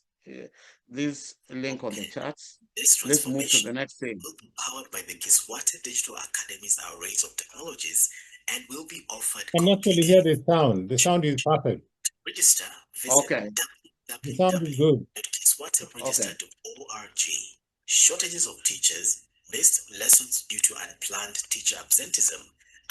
link on the charts. This Let's move to transformation the next thing. will be powered by the Kiswati Digital Academy's array of technologies and will be offered. I can actually hear the sound. The sound is perfect. Register. Visit Okay. The sound is good. www.kiswatiregister.org. Shortages of teachers, missed lessons due to unplanned teacher absenteeism,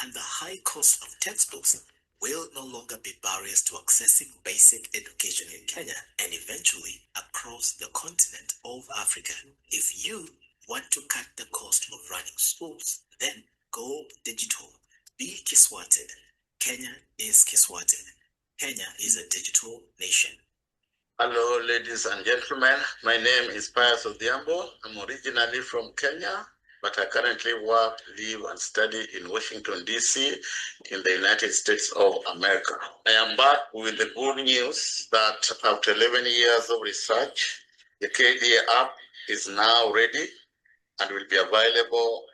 and the high cost of textbooks will no longer be barriers to accessing basic education in Kenya and eventually across the continent of Africa. If you want to cut the cost of running schools, then go digital. Be Kiswated. Kenya is Kiswated. Kenya is a digital nation. Hello, ladies and gentlemen. My name is Pius Odhiambo. I'm originally from Kenya, but I currently work, live, and study in Washington, D.C., in the United States of America. I am back with the good news that after 11 years of research, the KDA app is now ready and will be available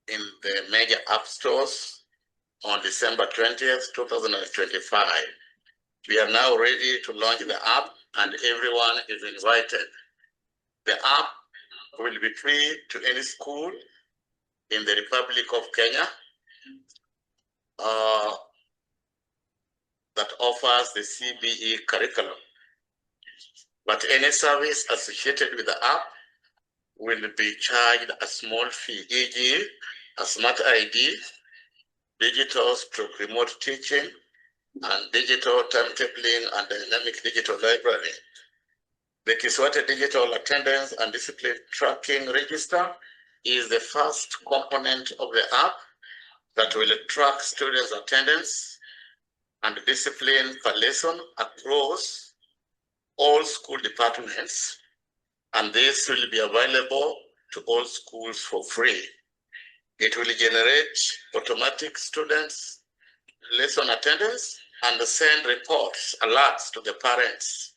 in the major app stores on December 20th, 2025. We are now ready to launch the app and everyone is invited. The app will be free to any school in the Republic of Kenya that offers the CBE curriculum. But any service associated with the app will be charged a small fee, e.g. a smart ID, digital stroke remote teaching, and digital timetabling and dynamic digital library. The Kiswati Digital Attendance and Discipline Tracking Register is the first component of the app that will track students' attendance and discipline per lesson across all school departments, and this will be available to all schools for free. It will generate automatic students' lesson attendance and send reports, alerts to the parents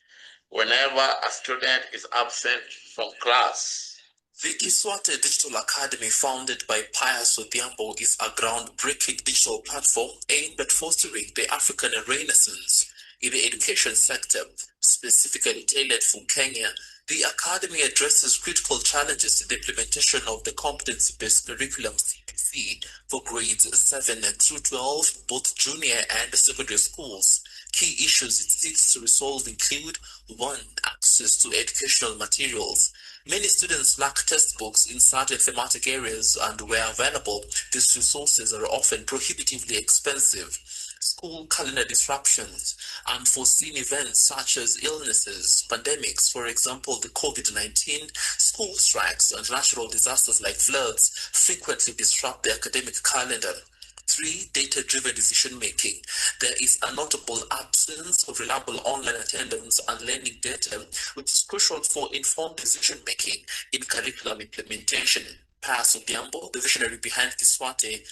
whenever a student is absent from class. The Kiswati Digital Academy, founded by Pius Odhiambo, is a groundbreaking digital platform aimed at fostering the African Renaissance in the education sector, specifically tailored for Kenya. The Academy addresses critical challenges in the implementation of the competency-based curriculum CPC for grades 7 through 12, both junior and secondary schools. Key issues it seeks to resolve include: 1. Access to educational materials. Many students lack textbooks in certain thematic areas, and where available, these resources are often prohibitively expensive. School calendar disruptions. Unforeseen events such as illnesses, pandemics, for example, the COVID-19, school strikes, and natural disasters like floods frequently disrupt the academic calendar. 3. Data-driven decision-making. There is a notable absence of reliable online attendance and learning data, which is crucial for informed decision-making in curriculum implementation. Pius Odhiambo, the visionary behind Kiswati,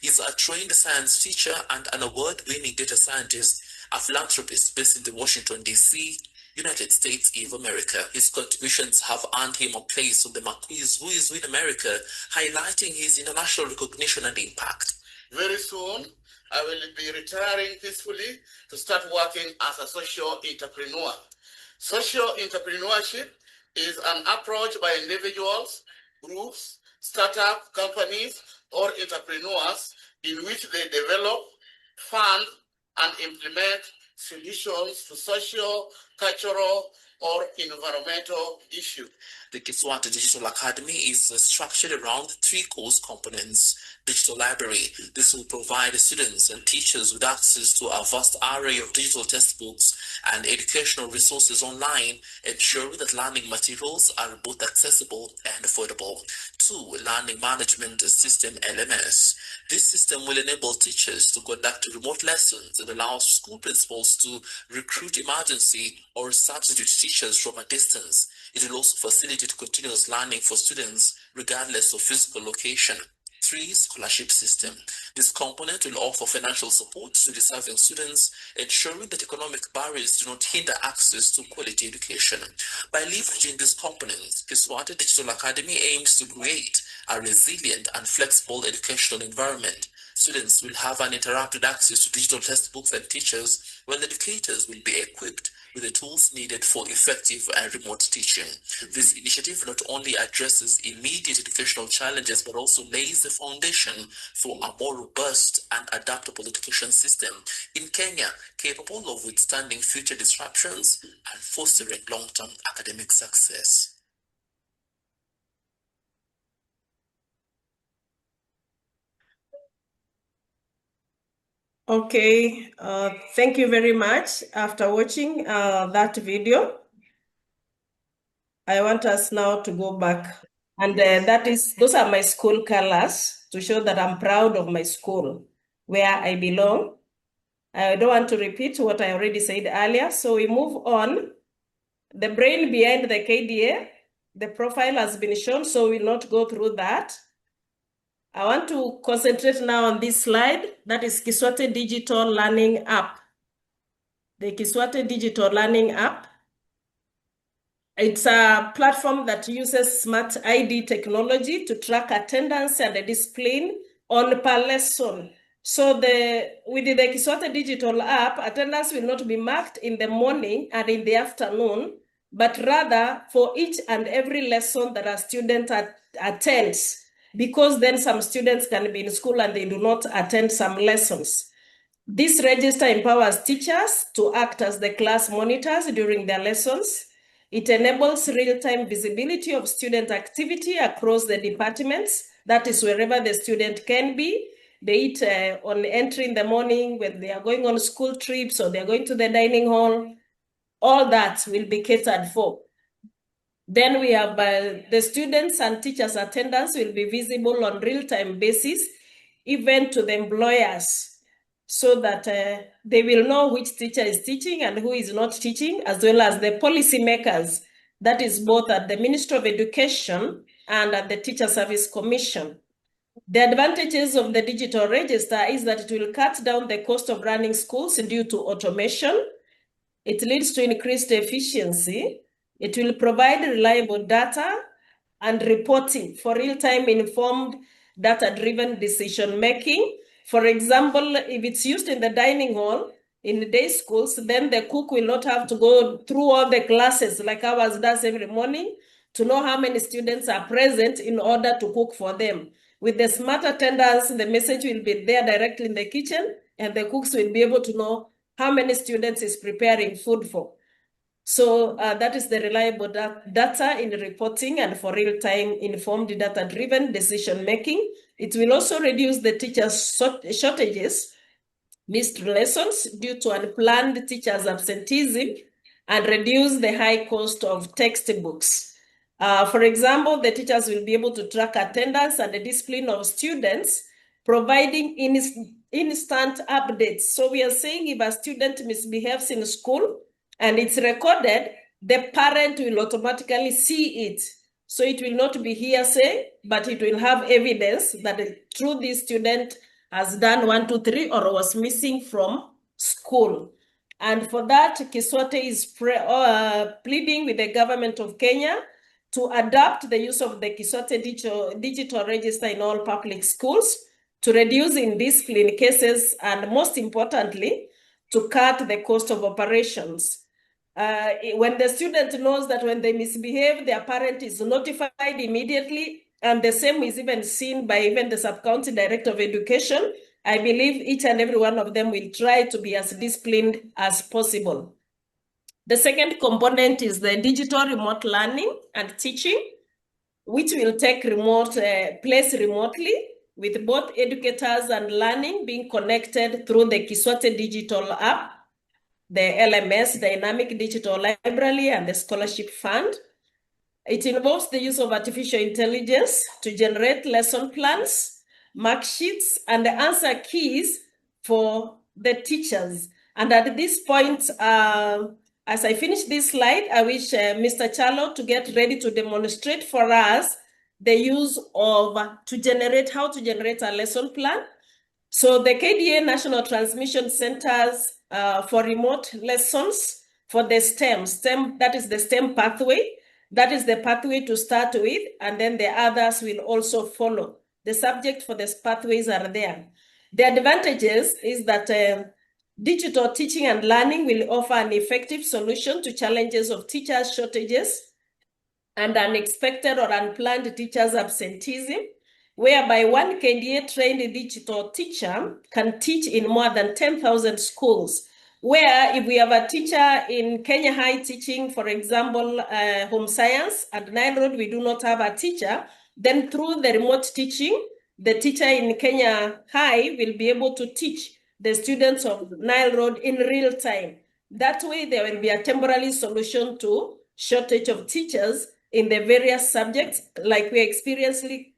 is a trained science teacher and an award-winning data scientist, a philanthropist based in the Washington, D.C., United States of America. His contributions have earned him a place on the Marquis Who Is Win America, highlighting his international recognition and impact. Very soon, I will be retiring peacefully to start working as a social entrepreneur. Social entrepreneurship is an approach by individuals, groups, startup companies, or entrepreneurs in which they develop, fund, and implement solutions to social, cultural, or environmental issues. The Kiswati Digital Academy is structured around 3 core components. Digital library. This will provide students and teachers with access to a vast array of digital textbooks and educational resources online, ensuring that learning materials are both accessible and affordable. 2. Learning management system, LMS. This system will enable teachers to conduct remote lessons and allow school principals to recruit emergency or substitute teachers from a distance. It will also facilitate continuous learning for students regardless of physical location. 3 scholarship system. This component will offer financial support to deserving students, ensuring that economic barriers do not hinder access to quality education. By leveraging these components, Kiswati Digital Academy aims to create a resilient and flexible educational environment. Students will have uninterrupted access to digital textbooks and teachers, while educators will be equipped with the tools needed for effective and remote teaching. This initiative not only addresses immediate educational challenges, but also lays the foundation for a more robust and adaptable education system in Kenya, capable of withstanding future disruptions and fostering long-term academic success. Okay, thank you very much. After watching that video, I want us now to go back. And those are my school colors to show that I'm proud of my school, where I belong. I don't want to repeat what I already said earlier. So we move on. The brain behind the KDA, the profile has been shown, so we'll not go through that. I want to concentrate now on this slide. That is Kiswati Digital Learning App. The Kiswati Digital Learning App. It's a platform that uses smart ID technology to track attendance and discipline on per lesson. So with the Kiswati Digital App, attendance will not be marked in the morning and in the afternoon, but rather for each and every lesson that a student attends, because then some students can be in school and they do not attend some lessons. This register empowers teachers to act as the class monitors during their lessons. It enables real-time visibility of student activity across the departments. That is wherever the student can be, be it on entry in the morning, when they are going on school trips or they are going to the dining hall. All that will be catered for. Then we have the students and teachers' attendance will be visible on real-time basis, even to the employers, so that they will know which teacher is teaching and who is not teaching, as well as the policy makers. That is both at the Ministry of Education and at the Teacher Service Commission. The advantages of the digital register is that it will cut down the cost of running schools due to automation. It leads to increased efficiency. It will provide reliable data and reporting for real-time informed data-driven decision-making. For example, if it's used in the dining hall in day schools, then the cook will not have to go through all the classes like ours does every morning to know how many students are present in order to cook for them. With the smart attendance, the message will be there directly in the kitchen, and the cooks will be able to know how many students is preparing food for. So that is the reliable data in reporting and for real-time informed data-driven decision-making. It will also reduce the teachers' shortages, missed lessons due to unplanned teachers' absenteeism, and reduce the high cost of textbooks. For example, the teachers will be able to track attendance and the discipline of students, providing instant updates. So we are saying if a student misbehaves in school and it's recorded, the parent will automatically see it. So it will not be hearsay, but it will have evidence that true this student has done 1, 2, 3 or was missing from school. And for that, Kiswati is pleading with the government of Kenya to adapt the use of the Kiswati digital register in all public schools to reduce indiscipline cases and, most importantly, to cut the cost of operations. When the student knows that when they misbehave, their parent is notified immediately, and the same is even seen by even the Subcounty Director of Education, I believe each and every one of them will try to be as disciplined as possible. The second component is the digital remote learning and teaching, which will take place remotely, with both educators and learning being connected through the Kiswati digital app, the LMS, Dynamic Digital Library, and the Scholarship Fund. It involves the use of artificial intelligence to generate lesson plans, mark sheets, and answer keys for the teachers. And at this point, as I finish this slide, I wish Mr. Chalo to get ready to demonstrate for us the use of how to generate a lesson plan. So the KDA National Transmission Centers for remote lessons for the STEM, that is the STEM pathway. That is the pathway to start with, and then the others will also follow. The subject for these pathways are there. The advantages is that digital teaching and learning will offer an effective solution to challenges of teachers' shortages and unexpected or unplanned teachers' absenteeism, whereby one KDA-trained digital teacher can teach in more than 10,000 schools. Where if we have a teacher in Kenya High teaching, for example, home science, at Nile Road we do not have a teacher, then through the remote teaching, the teacher in Kenya High will be able to teach the students of Nile Road in real time. That way there will be a temporary solution to shortage of teachers in the various subjects, like we are experiencing,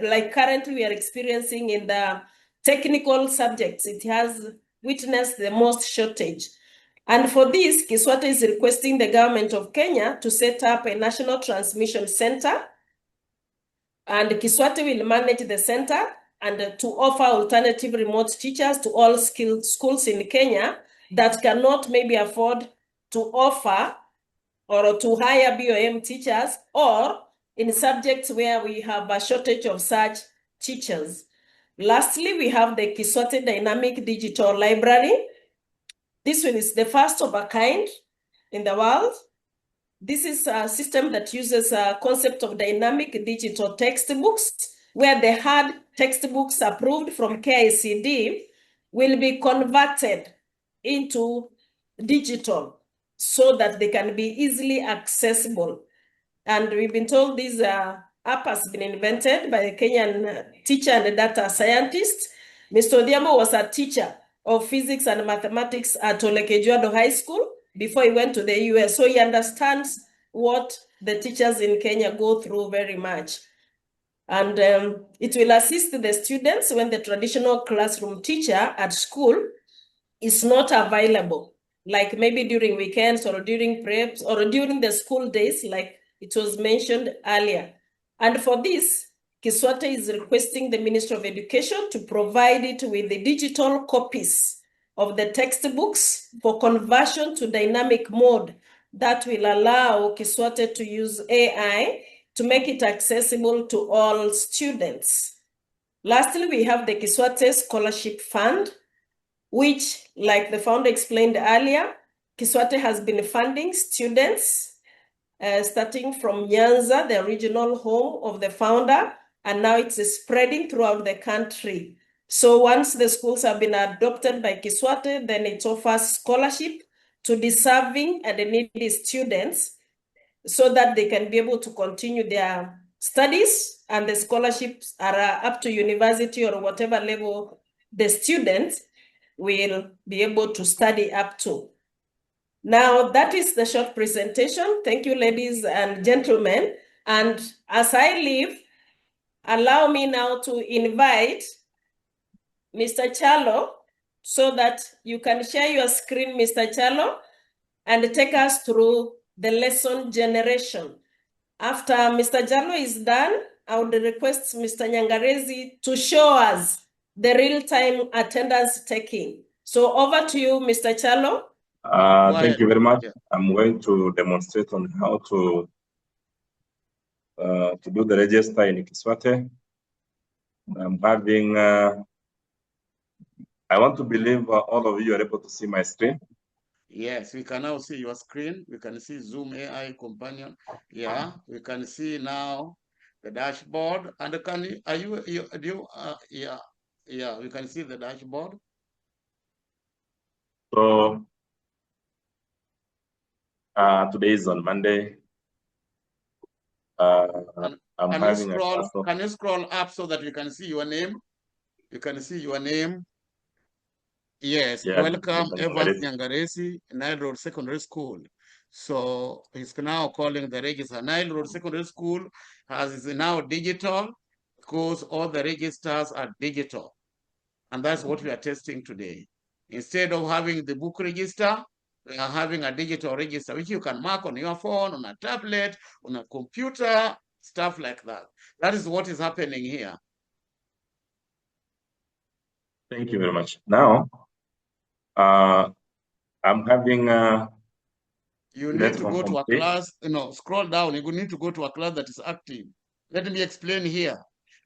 like currently we are experiencing in the technical subjects. It has witnessed the most shortage. And for this, Kiswate is requesting the government of Kenya to set up a national transmission center, and Kiswate will manage the center and to offer alternative remote teachers to all schools in Kenya that cannot maybe afford to offer or to hire BOM teachers, or in subjects where we have a shortage of such teachers. Lastly, we have the Kiswate Dynamic Digital Library. This one is the first of a kind in the world. This is a system that uses a concept of dynamic digital textbooks, where the hard textbooks approved from KICD will be converted into digital so that they can be easily accessible. And we've been told this app has been invented by a Kenyan teacher and data scientist. Mr. Odhiambo was a teacher of physics and mathematics at Olekejuado High School before he went to the US. So he understands what the teachers in Kenya go through very much. And it will assist the students when the traditional classroom teacher at school is not available, like maybe during weekends or during preps or during the school days, like it was mentioned earlier. And for this, Kiswate is requesting the Ministry of Education to provide it with the digital copies of the textbooks for conversion to dynamic mode that will allow Kiswate to use AI to make it accessible to all students. Lastly, we have the Kiswate Scholarship Fund, which, like the founder explained earlier, Kiswate has been funding students starting from Nyanza, the original home of the founder, and now it's spreading throughout the country. So once the schools have been adopted by Kiswate, then it offers scholarship to deserving and needy students so that they can be able to continue their studies, and the scholarships are up to university or whatever level the students will be able to study up to. Now, that is the short presentation. Thank you, ladies and gentlemen. And as I leave, allow me now to invite Mr. Chalo so that you can share your screen, Mr. Chalo, and take us through the lesson generation. After Mr. Chalo is done, I would request Mr. Nyangarezi to show us the real-time attendance taking. So over to you, Mr. Chalo. Thank you very much. I'm going to demonstrate on how to do the register in Kiswate. I'm having, I want to believe all of you are able to see my screen. Yes, we can now see your screen. We can see Zoom AI companion. Yeah, we can see now the dashboard. And can you, yeah, we can see the dashboard. So today is on Monday. Can you scroll up so that we can see your name? You can see your name. Yes, yeah, welcome Evans Nyangaresi, Nile Road Secondary School. So he's now calling the register. Nile Road Secondary School is now digital because all the registers are digital. And that's what we are testing today. Instead of having the book register, we are having a digital register, which you can mark on your phone, on a tablet, on a computer, stuff like that. That is what is happening here. Thank you very much. Now, I'm having you need to go to a class, scroll down. You need to go to a class that is active. Let me explain here.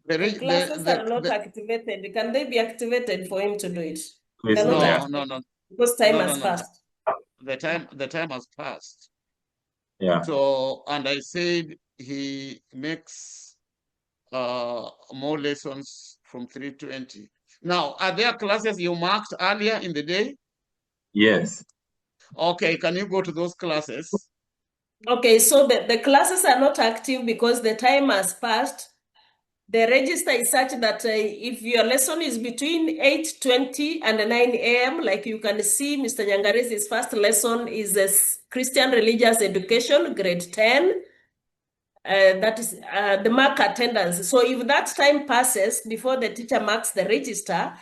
The classes are not activated. Can they be activated for him to do it? No. Because time has passed. The time has passed. Yeah. So, and I said he makes more lessons from 3:20. Now, are there classes you marked earlier in the day? Yes. Okay, can you go to those classes? Okay, so the classes are not active because the time has passed. The register is such that if your lesson is between 8:20 and 9 a.m., like you can see, Mr. Nyangarezi's first lesson is Christian Religious Education, grade 10. That is the mark attendance. So if that time passes before the teacher marks the register,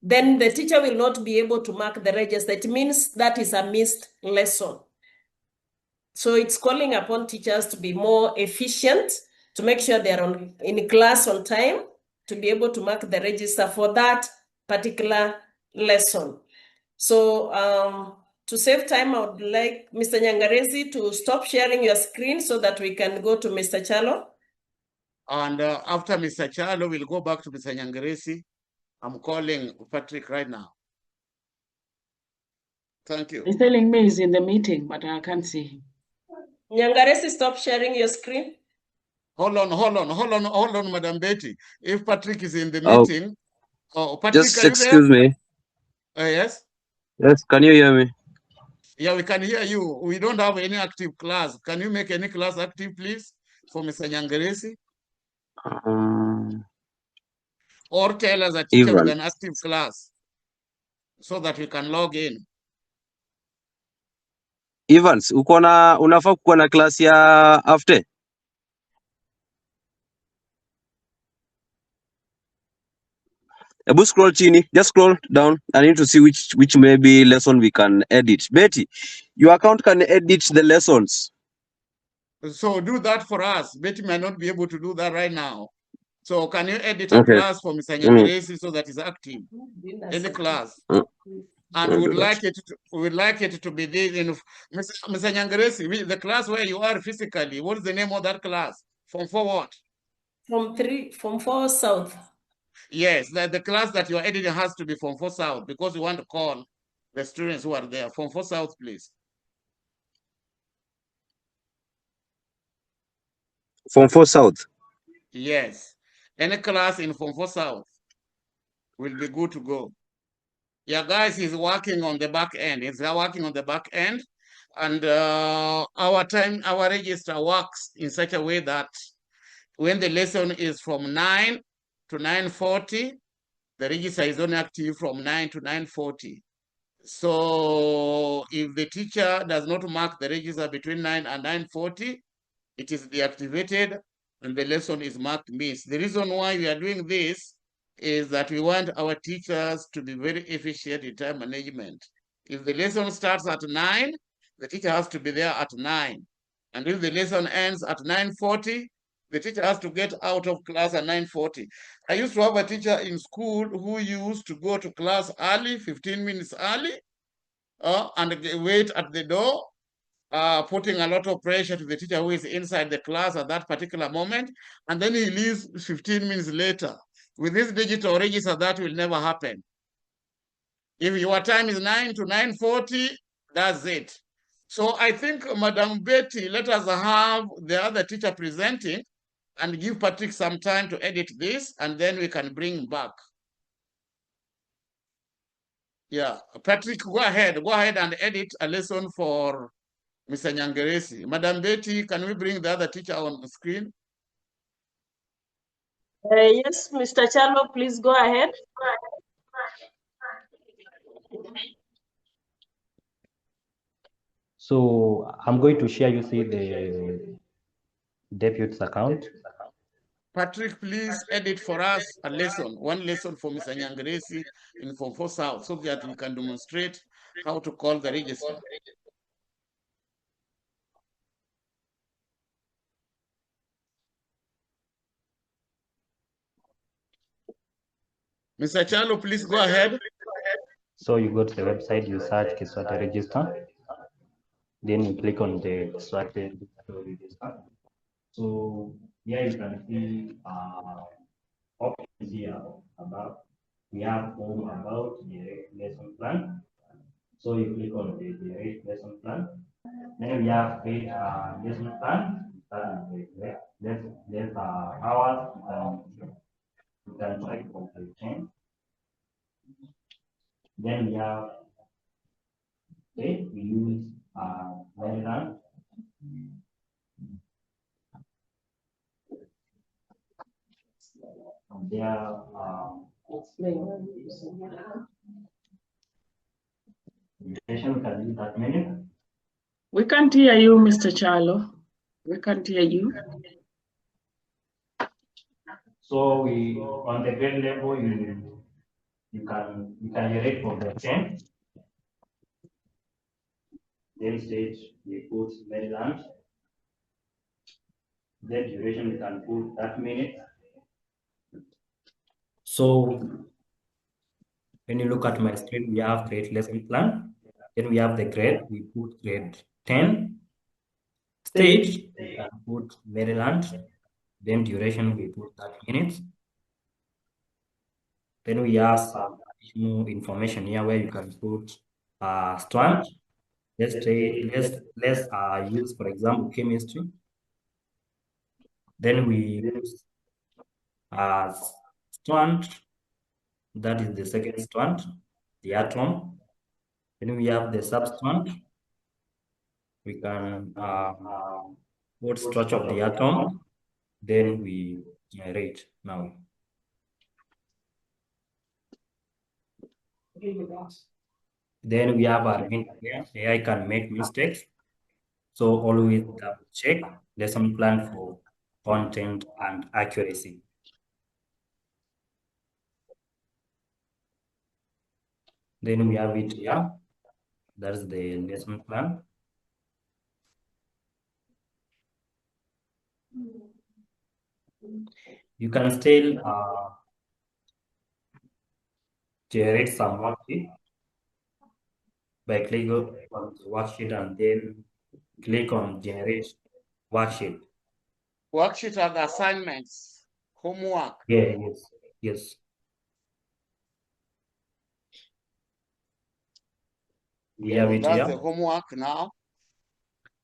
then the teacher will not be able to mark the register. It means that is a missed lesson. So it's calling upon teachers to be more efficient, to make sure they are in class on time, to be able to mark the register for that particular lesson. So to save time, I would like Mr. Nyangarezi to stop sharing your screen so that we can go to Mr. Chalo. And after Mr. Chalo, we'll go back to Mr. Nyangarezi. I'm calling Patrick right now. Thank you. He's telling me he's in the meeting, but I can't see him. Nyangarezi, stop sharing your screen. Hold on, Madam Betty. If Patrick is in the meeting, Patrick, just are you excuse there? me. Yes? Yes, can you hear me? Yeah, we can hear you. We don't have any active class. Can you make any class active, please, for Mr. Nyangarezi? Or tell us a teacher with an active class so that we can log in. Evans, unafaa kuwa na class ya after? Ebu scroll chini, just scroll down. I need to see which maybe lesson we can edit. Betty, your account can edit the lessons. So do that for us. Betty might not be able to do that right now. So can you edit a Okay. class for Mr. Nyangarezi so that it's active? Any class. And we would like it to be this in Mr. Nyangarezi, the class where you are physically. What is the name of that class? From 4 what? From 4 South. Yes, the class that you're editing has to be from 4 South because we want to call the students who are there. From 4 South, please. From 4 South? Yes. Any class in from 4 South will be good to go. Yeah, guys, he's working on the back end. He's working on the back end. And our register works in such a way that when the lesson is from 9 to 9:40, the register is only active from 9 to 9:40. So if the teacher does not mark the register between 9 and 9:40, it is deactivated and the lesson is marked missed. The reason why we are doing this is that we want our teachers to be very efficient in time management. If the lesson starts at 9, the teacher has to be there at 9. And if the lesson ends at 9:40, the teacher has to get out of class at 9:40. I used to have a teacher in school who used to go to class early, 15 minutes early, and wait at the door, putting a lot of pressure to the teacher who is inside the class at that particular moment, and then he leaves 15 minutes later. With this digital register, that will never happen. If your time is 9 to 9:40, that's it. So I think, Madam Betty, let us have the other teacher presenting and give Patrick some time to edit this, and then we can bring back. Yeah, Patrick, go ahead and edit a lesson for Mr. Nyangarezi. Madam Betty, can we bring the other teacher on the screen? Yes, Mr. Chalo, please go ahead. So I'm going to share you see the deputy's account. Patrick, please edit for us a lesson, one lesson for Mr. Nyangarezi in Form 4 South, so that we can demonstrate how to call the register. Mr. Chalo, please go ahead. So you go to the website, you search Kiswate register, then you click on the Kiswate register. So here you can see options here about, we have home about the lesson plan. So you click on the lesson plan. Then we have create lesson plan. Start with the hours. You can try to complete. Then we have we use Maryland. There duration can be that minute. We can't hear you, Mr. Chalo. We can't hear you. So we on the grade level you can generate from the 10. Then stage we put Maryland. Then duration we can put that minute. So when you look at my screen, we have grade lesson plan. Then we have the grade. We put grade 10. Stage we can put Maryland. Then duration we put 30 minutes. Then we have some additional information here where you can put strand. Let's use, for example, chemistry. Then we use strand. That is the second strand, the atom. Then we have the substrand. We can put structure of the atom. Then we generate now. Then we have our AI can make mistakes. So always double check lesson plan for content and accuracy. Then we have it here. That's the lesson plan. You can still generate some worksheet by clicking on the worksheet and then click on generate worksheet. Worksheet are the assignments, homework. Yeah, yes. We have it That's here. the homework now.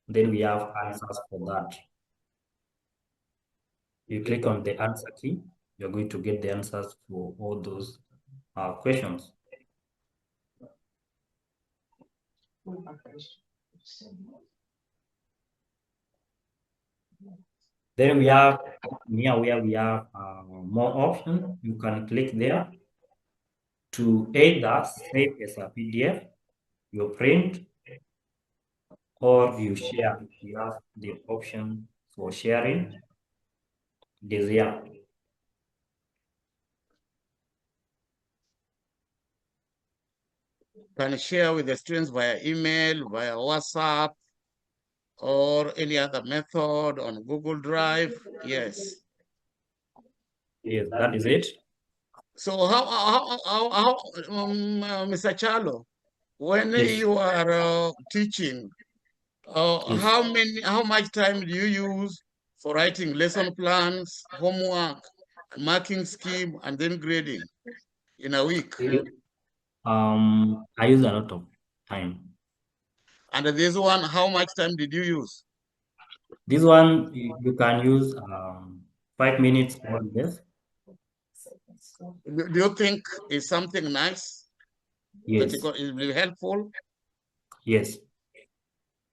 Then we have answers for that. You click on the answer key, you're going to get the answers for all those questions. Then we have here where we have more options. You can click there to either save as a PDF, you print, or you share. You have the option for sharing. This here. Can share with the students via email, via WhatsApp, or any other method on Google Drive. Yes. Yes, that is it. So how Mr. Chalo, when Yes. you are teaching, Yes. how much time do you use for writing lesson plans, homework, marking scheme, and then grading in a week? I use a lot of time. And this one, how much time did you use? This one you can use 5 minutes or less. Do you think is something nice? Yes. That it will be helpful? Yes.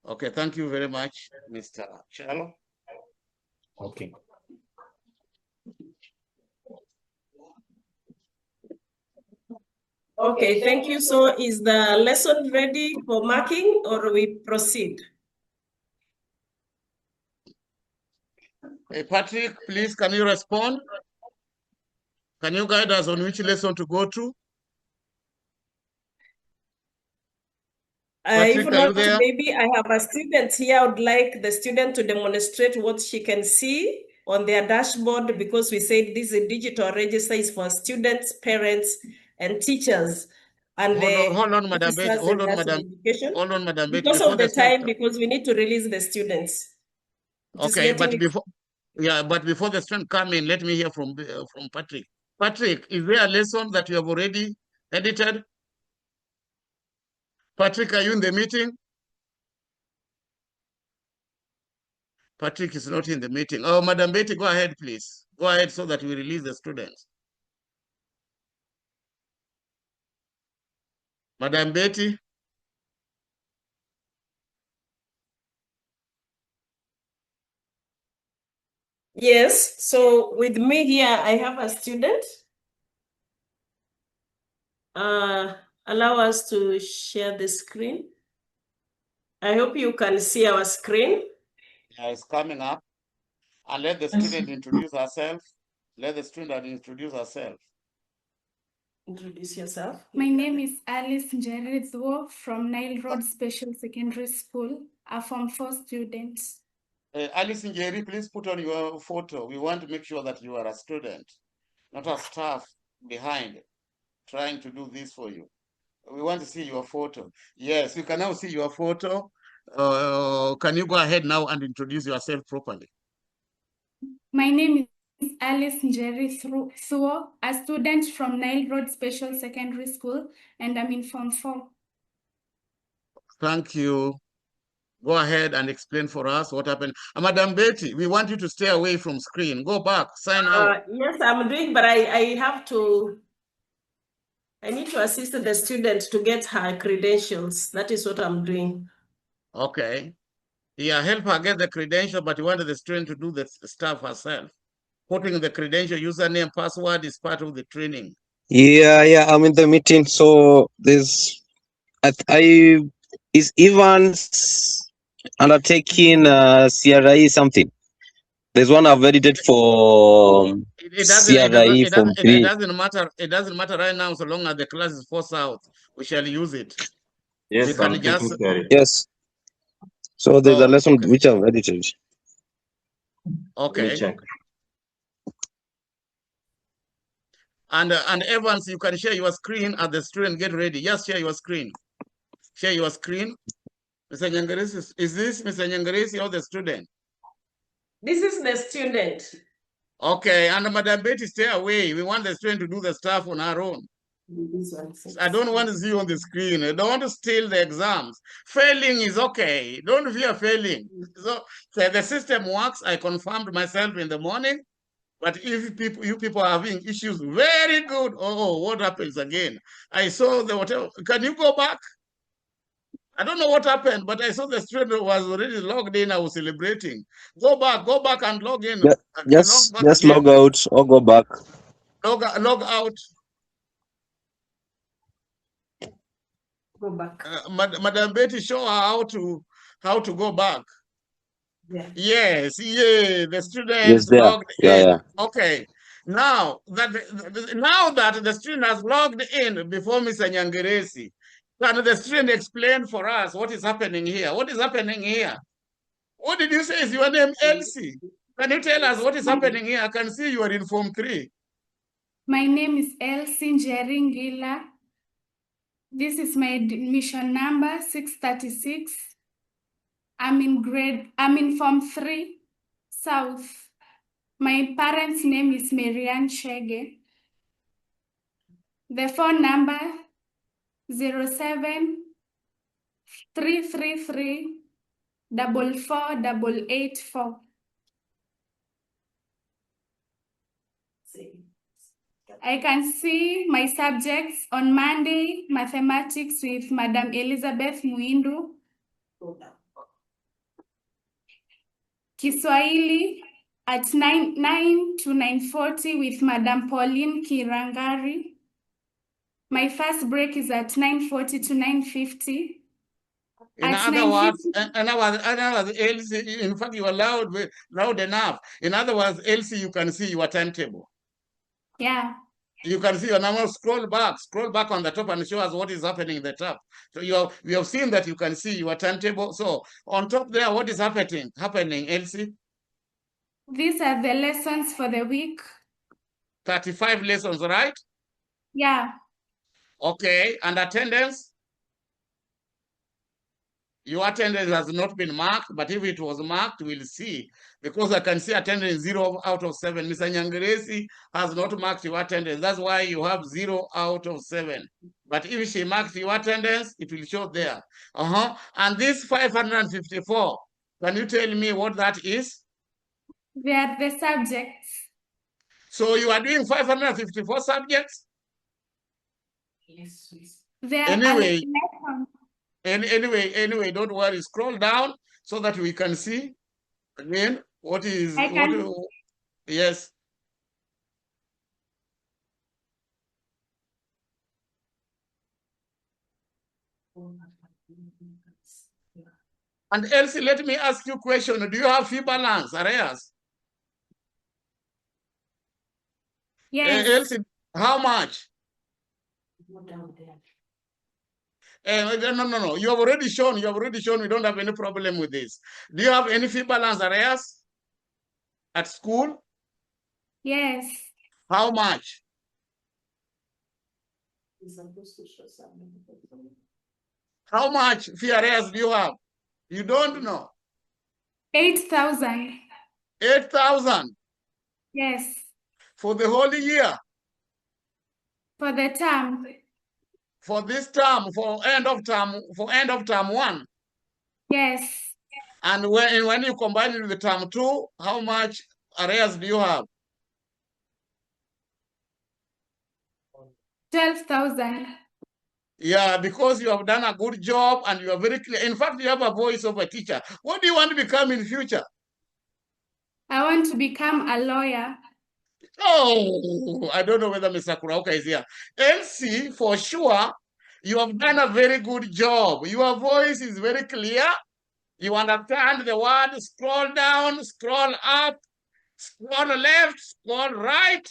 Okay, thank you very much, Mr. Chalo. Okay. Okay, thank you. So is the lesson ready for marking or we proceed? Hey, Patrick, please, can you respond? Can you guide us on which lesson to go to? Patrick, If are not, you there? maybe I have a student here. I would like the student to demonstrate what she can see on their dashboard, because we said this digital register is for students, parents, and teachers. And Hold on, Madam Betty. Hold on, Madam. Education. Hold on, Madam Betty. Because Before of the the student time, because we need to release the students. It is okay, but getting before but before the student come in, let me hear from Patrick. Patrick, is there a lesson that you have already edited? Patrick, are you in the meeting? Patrick is not in the meeting. Oh, Madam Betty, go ahead, please. Go ahead so that we release the students. Madam Betty. Yes, so with me here, I have a student. Allow us to share the screen. I hope you can see our screen. Yeah, it's coming up. And let the student introduce herself. Let the student introduce herself. Introduce yourself. My name is Alice Njiru from Nile Road Special Secondary School, a Form 4 student. Alice Njiru, please put on your photo. We want to make sure that you are a student, not a staff behind trying to do this for you. We want to see your photo. Yes, we can now see your photo. Can you go ahead now and introduce yourself properly? My name is Alice Njiru, a student from Nile Road Special Secondary School, and I'm in Form 4. Thank you. Go ahead and explain for us what happened. Madam Betty, we want you to stay away from screen. Go back, sign out. Yes, I'm doing, but I need to assist the student to get her credentials. That is what I'm doing. Okay. Yeah, help her get the credential, but you wanted the student to do the stuff herself. Putting the credential, username, password is part of the training. Yeah, I'm in the meeting. So there's, is Evans undertaking CRI something? There's one I've edited for CRI Form 3. It doesn't matter. It doesn't matter right now, so long as the class is forced out. We shall use it. Yes, we can I'm just taking care. Yes. So there's a lesson which I've edited. Okay. Let me check. And Evans, you can share your screen as the student get ready. Yes, share your screen. Share your screen. Mr. Nyangaresi, is this Mr. Nyangaresi or the student? This is the student. Okay, and Madam Betty, stay away. We want the student to do the stuff on her own. I don't want to see you on the screen. I don't want to steal the exams. Failing is okay. Don't fear failing. So the system works. I confirmed myself in the morning. But if you people are having issues, very good. Oh, what happens again? I saw the whatever. Can you go back? I don't know what happened, but I saw the student was already logged in. I was celebrating. Go back and log in. Just log out or go back. Log out. Go back. Madam Betty, show her how to go back. Yeah. Yes, yeah, the student Yes, there. logged in. Yeah. Okay. Now that the student has logged in before Mr. Nyangaresi, can the student explain for us what is happening here? What is happening here? What did you say is your name, Elsie? Can you tell us what is happening here? I can see you are in Form 3. My name is Elsie Njiru. This is my admission number 636. I'm in Form 3 South. My parents' name is Marianne Shege. The phone number 07 333 44884. I can see my subjects on Monday, mathematics with Madam Elizabeth Muindu. Kiswahili at 9 to 9:40 with Madam Pauline Kirangari. My first break is at 9:40 to 9:50. In other words, Elsie, in fact, you are loud enough. In other words, Elsie, you can see your timetable. Yeah. You can see your number. Scroll back on the top and show us what is happening in the top. So we have seen that you can see your timetable. So on top there, what is happening, Elsie? These are the lessons for the week. 35 lessons, right? Yeah. Okay, and attendance? Your attendance has not been marked, but if it was marked, we'll see. Because I can see attendance 0 out of 7. Mr. Nyangeresi has not marked your attendance. That's why you have 0 out of 7. But if she marks your attendance, it will show there. And this 554, can you tell me what that is? They are the subjects. So you are doing 554 subjects? Yes. They are Anyway, lessons. anyway, don't worry. Scroll down so that we can see again what is yes. And Elsie, let me ask you a question. Do you have fee balance, arrears? Yes. Elsie, how much? No. You have already shown. We don't have any problem with this. Do you have any fee balance arrears at school? Yes. How much? How much fee arrears do you have? You don't know. 8,000. 8,000? Yes. For the whole year? For the term. For this term, for end of term 1? Yes. And when you combine it with term 2, how much arrears do you have? 12,000. Yeah, because you have done a good job and you are very clear. In fact, you have a voice of a teacher. What do you want to become in future? I want to become a lawyer. Oh, I don't know whether Mr. Kurauka is here. Elsie, for sure, you have done a very good job. Your voice is very clear. You understand the word. Scroll down, scroll up, scroll left, scroll right.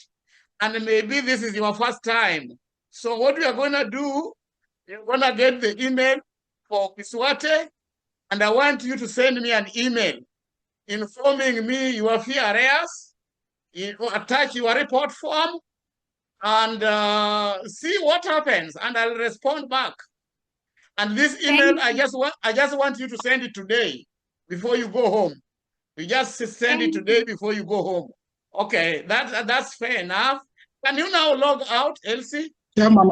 And maybe this is your first time. So what we are going to do, you're going to get the email for Kiswate, and I want you to send me an email informing me your fee arrears, attach your report form, and see what happens, and I'll respond back. And this email, I just want you to send it today before you go home. You just send it today before you go home. Okay, that's fair enough. Can you now log out, Elsie? Chairman,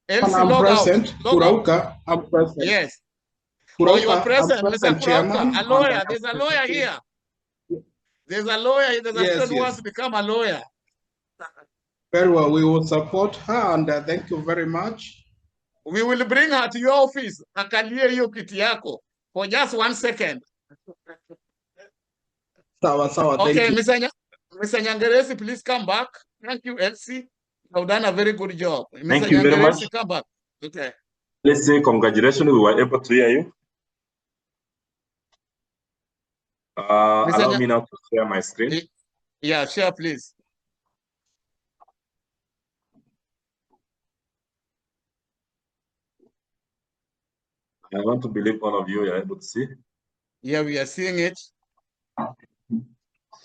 Elsie, I'm log present. out. Log Kurauka, I'm present. Yes. Kurauka, You are present, I'm Mr. present, Chairman. Kurauka, a lawyer. There's a lawyer here. There's a lawyer. There's a student who wants to become a lawyer. Very well. We will support her, and thank you very much. We will bring her to your office. Akalie hiyo kiti yako for just 1 second. Sawa, Okay, thank you. Mr. Nyangeresi, please come back. Thank you, Elsie. You've done a very good job. Thank you very much. Come back. Okay. Let's say congratulations. We were able to hear you. Allow me now to share my screen. Yeah, share, please. I want to believe all of you are able to see. Yeah, we are seeing it.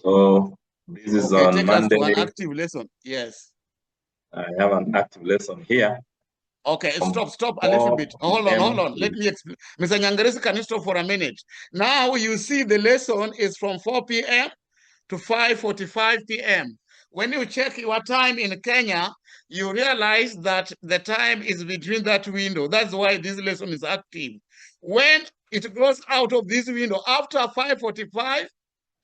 So this is on take Monday. Us to an active lesson. Yes. I have an active lesson here. Okay, stop a little bit. Hold on. Let me explain. Mr. Nyangeresi, can you stop for a minute? Now you see the lesson is from 4 p.m. to 5:45 p.m. When you check your time in Kenya, you realize that the time is between that window. That's why this lesson is active. When it goes out of this window after 5:45,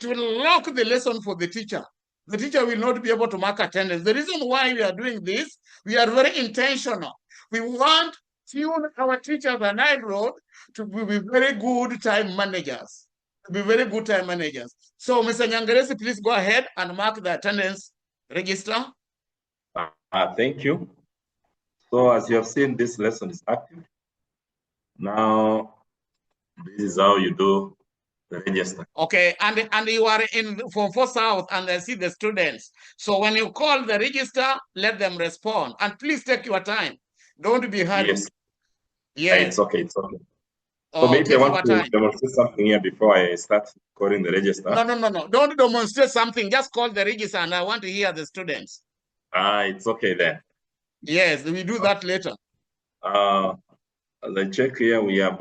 it will lock the lesson for the teacher. The teacher will not be able to mark attendance. The reason why we are doing this, we are very intentional. We want our teachers on Nile Road to be very good time managers. So, Mr. Nyangeresi, please go ahead and mark the attendance register. Thank you. So as you have seen, this lesson is active. Now, this is how you do the register. Okay, and you are in Form 4 South, and I see the students. So when you call the register, let them respond. And please take your time. Don't be hurried. Yes. Yeah. It's okay. So maybe I take want your to time. demonstrate something here before I start calling the register. No. Don't demonstrate something. Just call the register, and I want to hear the students. It's okay then. Yes, we do that later. As I check here, we have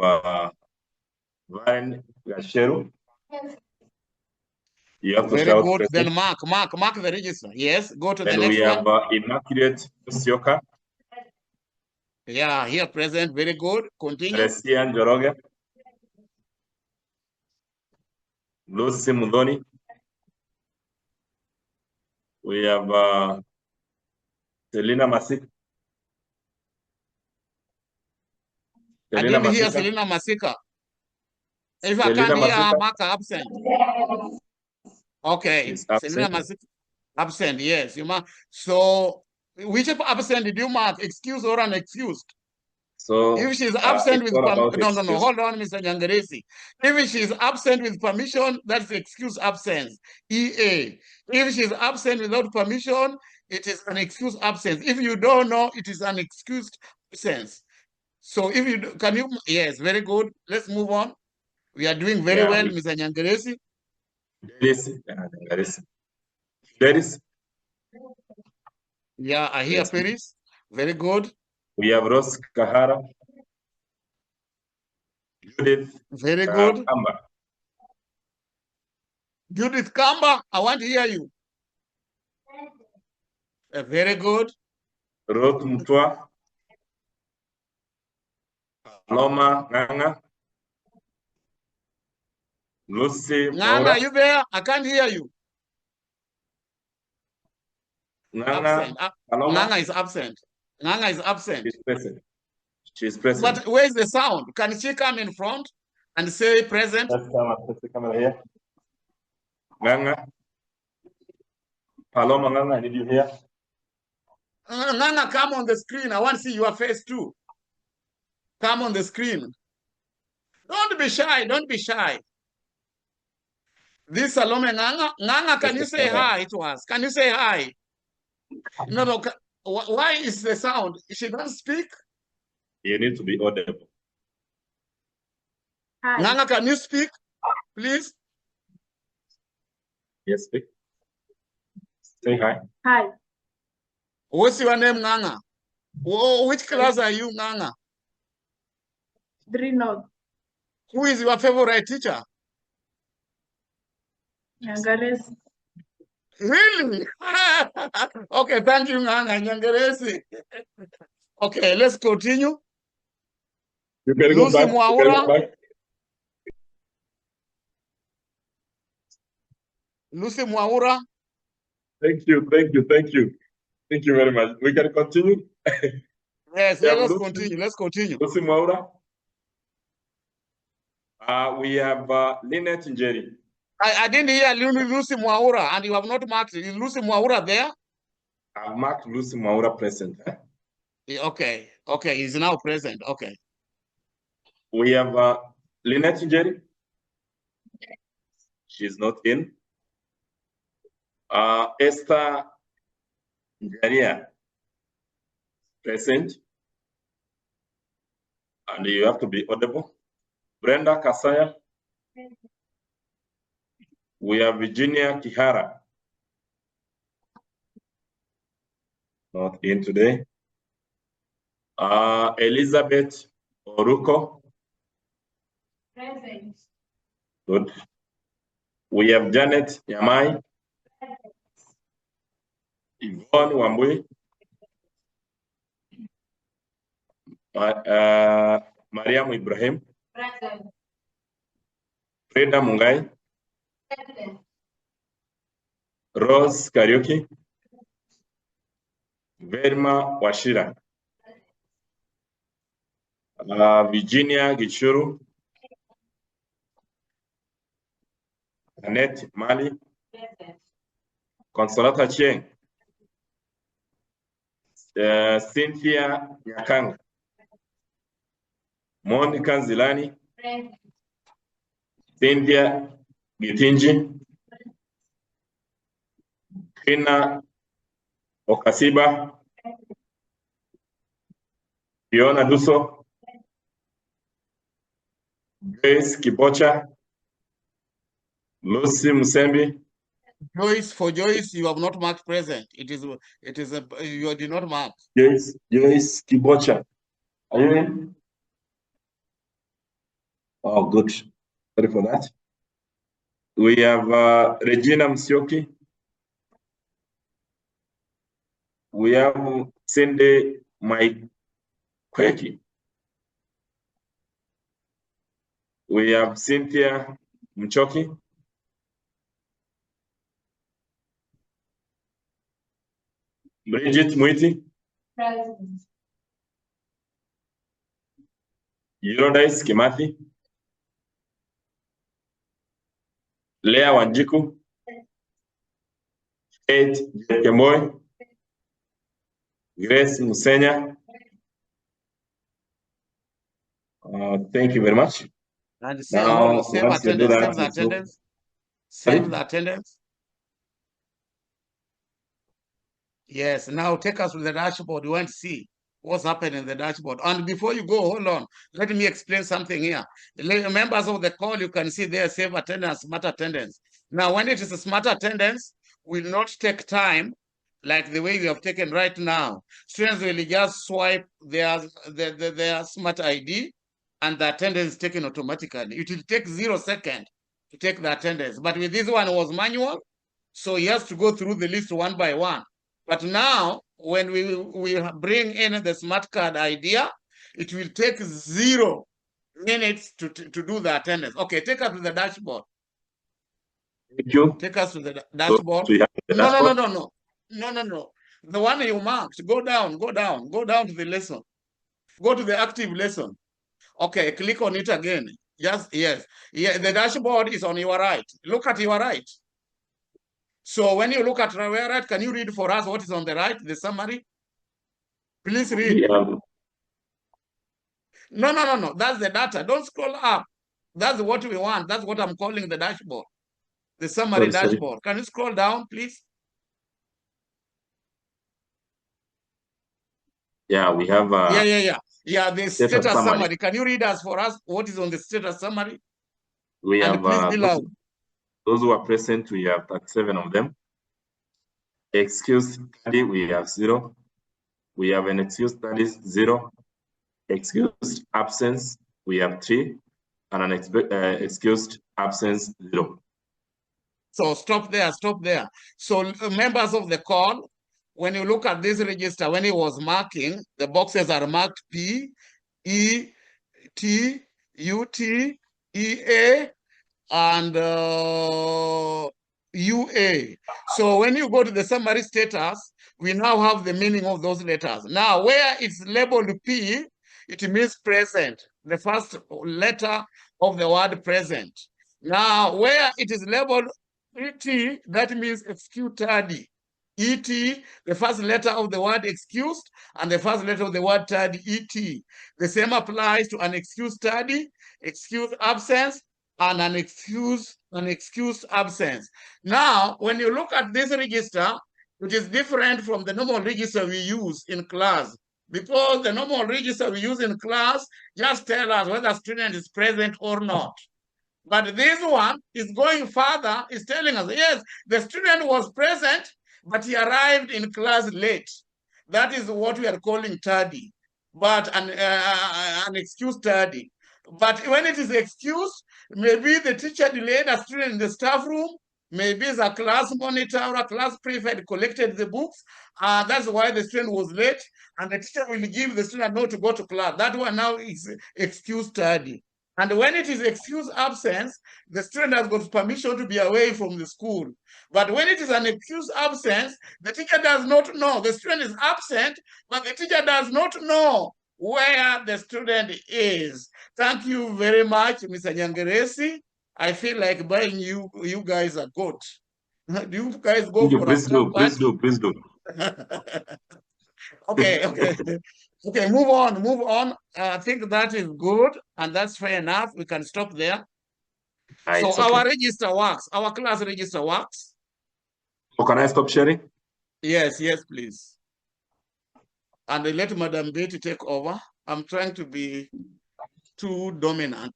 Van Gasheru. You have to Very shout good. present. Then mark the register. Yes, go to Then the next we have one. Immaculate Sioka. Yeah, here present. Very good. Continue. Resian Joroge. Lucy Mudoni. We have Selina Masik. I didn't hear Selina Masika. If I can't hear her, mark her absent. Okay, Selina Masika absent. Yes, you mark. So, which absent did you mark? Excused or unexcused? So if she's absent with no, excuse. hold on, Mr. Nyangaresi. If she's absent with permission, that's excused absence. EA. If she's absent without permission, it is an excused absence. If you don't know, it is an excused absence. So if you can you yes, very good. Let's move on. We are doing very well, Mr. Nyangaresi. Paris. Yeah, I hear Paris. Very good. We have Rose Kahara. Judith. Very good. Kamba. Judith Kamba, I want to hear you. Very good. Ruth Mutwa. Paloma Nganga. Lucy Nganga, are you there? I can't hear you. Nganga. Nganga is absent. Nganga is absent. She's present. She's present. But where's the sound? Can she come in front and say present? Let's put the camera here. Nganga. Paloma Nganga, did you hear? Nganga, come on the screen. I want to see your face too. Come on the screen. Don't be shy. Don't be shy. This Salome Nganga. Nganga, can you say hi to us? Can you say hi? No. Why is the sound? She doesn't speak? You need to be audible. Hi. Nganga, can you speak, please? Yes, speak. Say hi. Hi. What's your name, Nganga? Which class are you, Nganga? 3 North. Who is your favorite teacher? Nyangaresi. Really? Okay, thank you, Nganga. Nyangaresi. Okay, let's continue. You can go back. Lucy Mwaura. Thank you very much. We can continue. Yes, let's continue. Lucy Mwaura. We have Lynette Njiru. I didn't hear Lucy Mwaura, and you have not marked it. Is Lucy Mwaura there? I've marked Lucy Mwaura present. Okay, he's now present. Okay. We have Lynette Njiru. She's not in. Esther Njaria, present. And you have to be audible. Brenda Kasaya. We have Virginia Kihara. Not in today. Elizabeth Oruko. Present. Good. We have Janet Yamai. Yvonne Wambui. Mariam Ibrahim. Present. Freda Mungai. Present. Rose Karaoke. Verma Washira. Virginia Gichuru. Annette Mali. Present. Consolata Cheng. Cynthia Nyakanga. Monica Zilani. Present. Cynthia Gitinji. Kina Okasiba. Fiona Duso. Grace Kibocha, Lucy Musembi. Joyce, for Joyce, you have not marked present. You did not mark. Joyce Kibocha. Are you in? Oh, good. Sorry for that. We have Regina Msioki. We have Cindy Kweki. We have Cynthia Mchoki. Bridget Mwiti. Eurodis Kimathi. Leah Wanjiku. Kate Kemoy. Grace Musenya. Thank you very much. And Now, save once you do attendance, that, save the attendance. Save the attendance. Yes, now take us to the dashboard. We want to see what's happening in the dashboard. And before you go, hold on. Let me explain something here. The members of the call, you can see there, save attendance, smart attendance. Now, when it is a smart attendance, will not take time like the way we have taken right now. Students will just swipe their smart ID and the attendance is taken automatically. It will take 0 seconds to take the attendance. But with this one, it was manual, so he has to go through the list one by one. But now, when we bring in the smart card idea, it will take 0 minutes to do the attendance. Okay, take us to the dashboard. Thank you. Take us to the dashboard. No. The one you marked, go down to the lesson. Go to the active lesson. Okay, click on it again. Yes. Yeah, the dashboard is on your right. Look at your right. So when you look at your right, can you read for us what is on the right, the summary? Please read. Yeah. No. That's the data. Don't scroll up. That's what we want. That's what I'm calling the dashboard. The summary dashboard. Can you scroll down, please? Yeah, we have Yeah, the status summary. Can you read us for us what is on the status summary? We and have please be loud. those who are present, we have 37 of them. Excused study, we have 0. We have an excused studies, 0. Excused absence, we have 3. And an excused absence, 0. So stop there. So members of the call, when you look at this register, when it was marking, the boxes are marked P, E, T, U, T, E, A, and UA. So when you go to the summary status, we now have the meaning of those letters. Now, where it's labeled P, it means present, the first letter of the word present. Now, where it is labeled ET, that means excused tardy. ET, the first letter of the word excused, and the first letter of the word tardy, ET. The same applies to an excused tardy, excused absence, and an excused absence. Now, when you look at this register, it is different from the normal register we use in class, because the normal register we use in class just tell us whether a student is present or not. But this one is going further, is telling us, yes, the student was present, but he arrived in class late. That is what we are calling tardy, but an excused tardy. But when it is excused, maybe the teacher delayed a student in the staff room, maybe the class monitor or a class prefect collected the books. That's why the student was late, and the teacher will give the student a note to go to class. That one now is excused tardy. And when it is excused absence, the student has got permission to be away from the school. But when it is an excused absence, the teacher does not know. The student is absent, but the teacher does not know where the student is. Thank you very much, Mr. Nyangeresi. I feel like buying you guys a goat. Do you guys go for please a please do. Okay, move on. I think that is good, and that's fair enough. We can stop there. So our register works. Our class register works. So can I stop sharing? Yes, please. And let Madam Betty take over. I'm trying to be too dominant.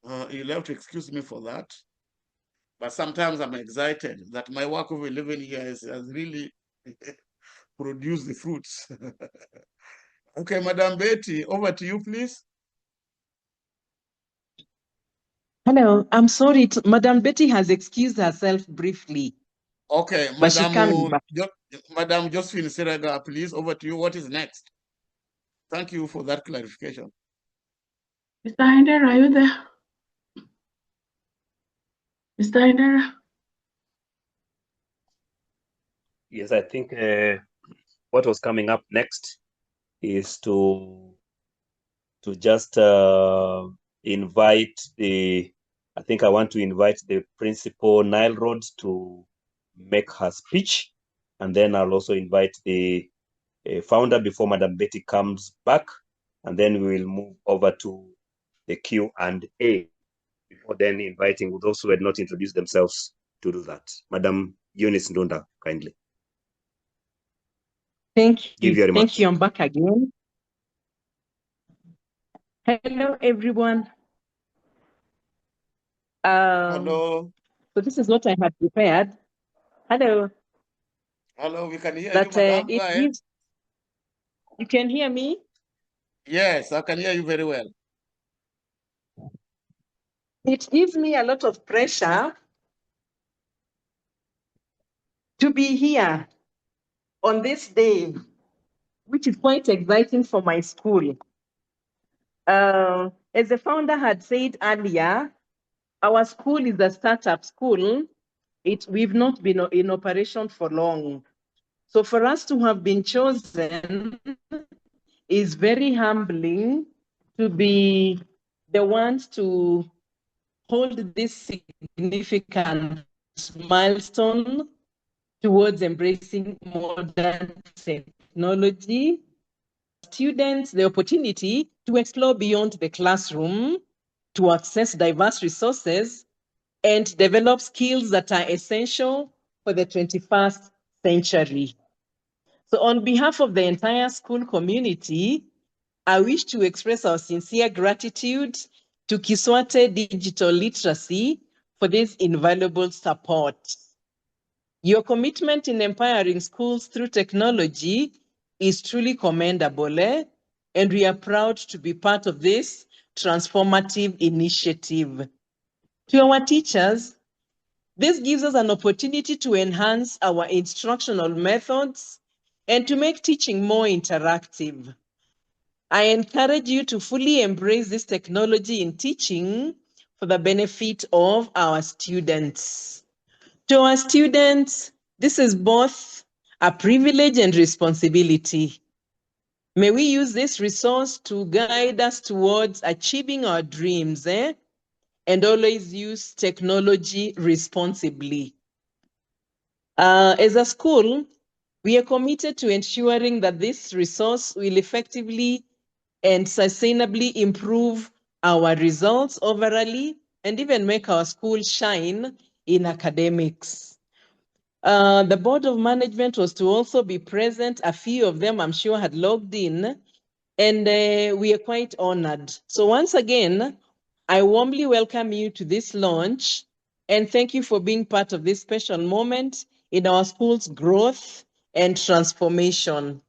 You'll have to excuse me for that. But sometimes I'm excited that my work of living here has really produced the fruits. Okay, Madam Betty, over to you, please. Hello, I'm sorry, Madam Betty has excused herself briefly. Okay, But she's coming back. Madam Josephine Siraga, please, over to you. What is next? Thank you for that clarification. Mr. Hinder, are you there? Mr. Hinder? Yes, I think what was coming up next is to just invite I think I want to invite the principal Nile Road to make her speech, and then I'll also invite the founder before Madam Betty comes back, and then we will move over to the Q&A before then inviting those who had not introduced themselves to do that. Madam Eunice Ndunda, kindly. Thank Give you. your remarks. Thank you. I'm back again. Hello, everyone. Hello. So this is what I had prepared. Hello. Hello, we can hear That you, madam. Go it ahead. gives. You can hear me? Yes, I can hear you very well. It gives me a lot of pressure to be here on this day, which is quite exciting for my school. As the founder had said earlier, our school is a startup school. We've not been in operation for long. So for us to have been chosen is very humbling to be the ones to hold this significant milestone towards embracing modern technology. Students the opportunity to explore beyond the classroom, to access diverse resources, and develop skills that are essential for the 21st century. So on behalf of the entire school community, I wish to express our sincere gratitude to Kiswate Digital Literacy for this invaluable support. Your commitment in empowering schools through technology is truly commendable, and we are proud to be part of this transformative initiative. To our teachers, this gives us an opportunity to enhance our instructional methods and to make teaching more interactive. I encourage you to fully embrace this technology in teaching for the benefit of our students. To our students, this is both a privilege and responsibility. May we use this resource to guide us towards achieving our dreams, and always use technology responsibly. As a school, we are committed to ensuring that this resource will effectively and sustainably improve our results overall and even make our school shine in academics. The Board of Management was to also be present. A few of them, I'm sure, had logged in, and we are quite honored. So once again, I warmly welcome you to this launch, and thank you for being part of this special moment in our school's growth and transformation.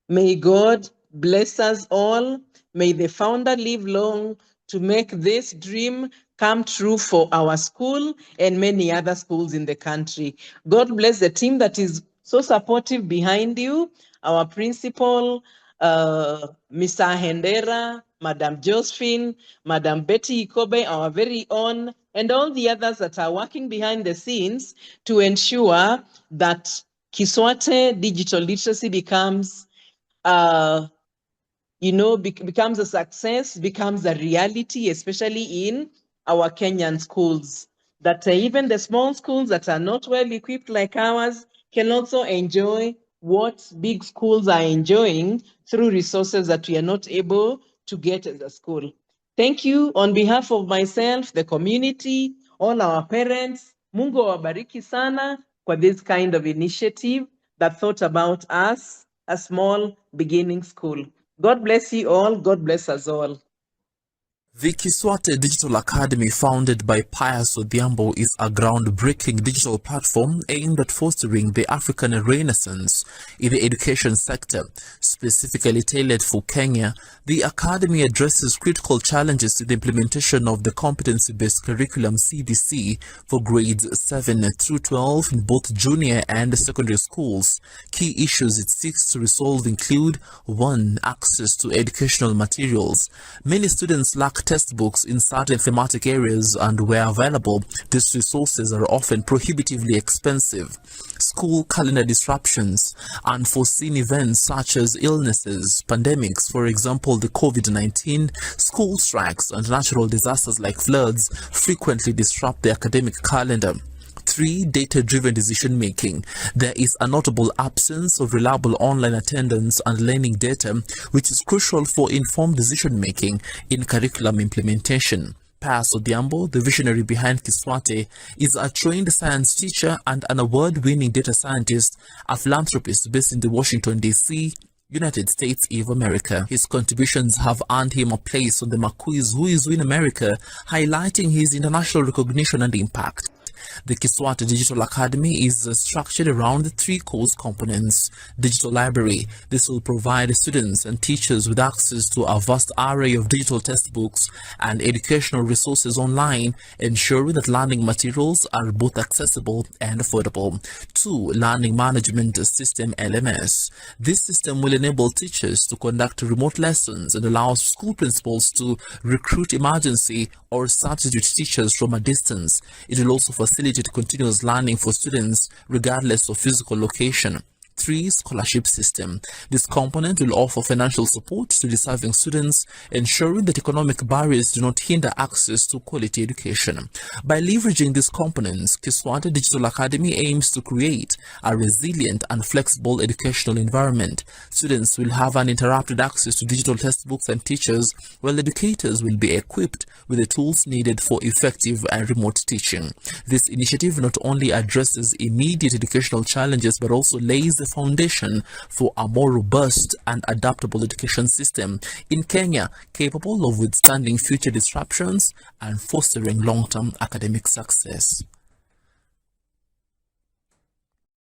May God bless us all. May the founder live long to make this dream come true for our school and many other schools in the country. God bless the team that is so supportive behind you, our principal, Mr. Hendera, Madam Josephine, Madam Betty Ikobe, our very own, and all the others that are working behind the scenes to ensure that Kiswate digital literacy becomes becomes a success, becomes a reality, especially in our Kenyan schools. That even the small schools that are not well equipped like ours can also enjoy what big schools are enjoying through resources that we are not able to get as a school. Thank you on behalf of myself, the community, all our parents. Mungu awabariki sana for this kind of initiative that thought about us, a small beginning school. God bless you all. God bless us all. The Kiswate Digital Academy, founded by Pius Odhiambo, is a groundbreaking digital platform aimed at fostering the African Renaissance in the education sector. Specifically tailored for Kenya, the Academy addresses critical challenges to the implementation of the competency-based curriculum CBC for grades 7 through 12 in both junior and secondary schools. Key issues it seeks to resolve include: 1. Access to educational materials. Many students lack textbooks in certain thematic areas, and where available, these resources are often prohibitively expensive. School calendar disruptions. Unforeseen events such as illnesses, pandemics, for example the COVID-19, school strikes, and natural disasters like floods frequently disrupt the academic calendar. 3. Data-driven decision-making. There is a notable absence of reliable online attendance and learning data, which is crucial for informed decision-making in curriculum implementation. Pius Odhiambo, the visionary behind Kiswate, is a trained science teacher and an award-winning data scientist, a philanthropist based in the Washington, D.C., United States of America. His contributions have earned him a place on the Marquis Who Is Who in America, highlighting his international recognition and impact. The Kiswate Digital Academy is structured around 3 core components. Digital library. This will provide students and teachers with access to a vast array of digital textbooks and educational resources online, ensuring that learning materials are both accessible and affordable. 2. Learning management system LMS. This system will enable teachers to conduct remote lessons and allows school principals to recruit emergency or substitute teachers from a distance. It will also facilitate continuous learning for students regardless of physical location. 3. Scholarship system. This component will offer financial support to deserving students, ensuring that economic barriers do not hinder access to quality education. By leveraging these components, Kiswate Digital Academy aims to create a resilient and flexible educational environment. Students will have uninterrupted access to digital textbooks and teachers, while educators will be equipped with the tools needed for effective and remote teaching. This initiative not only addresses immediate educational challenges but also lays the foundation for a more robust and adaptable education system in Kenya, capable of withstanding future disruptions and fostering long-term academic success.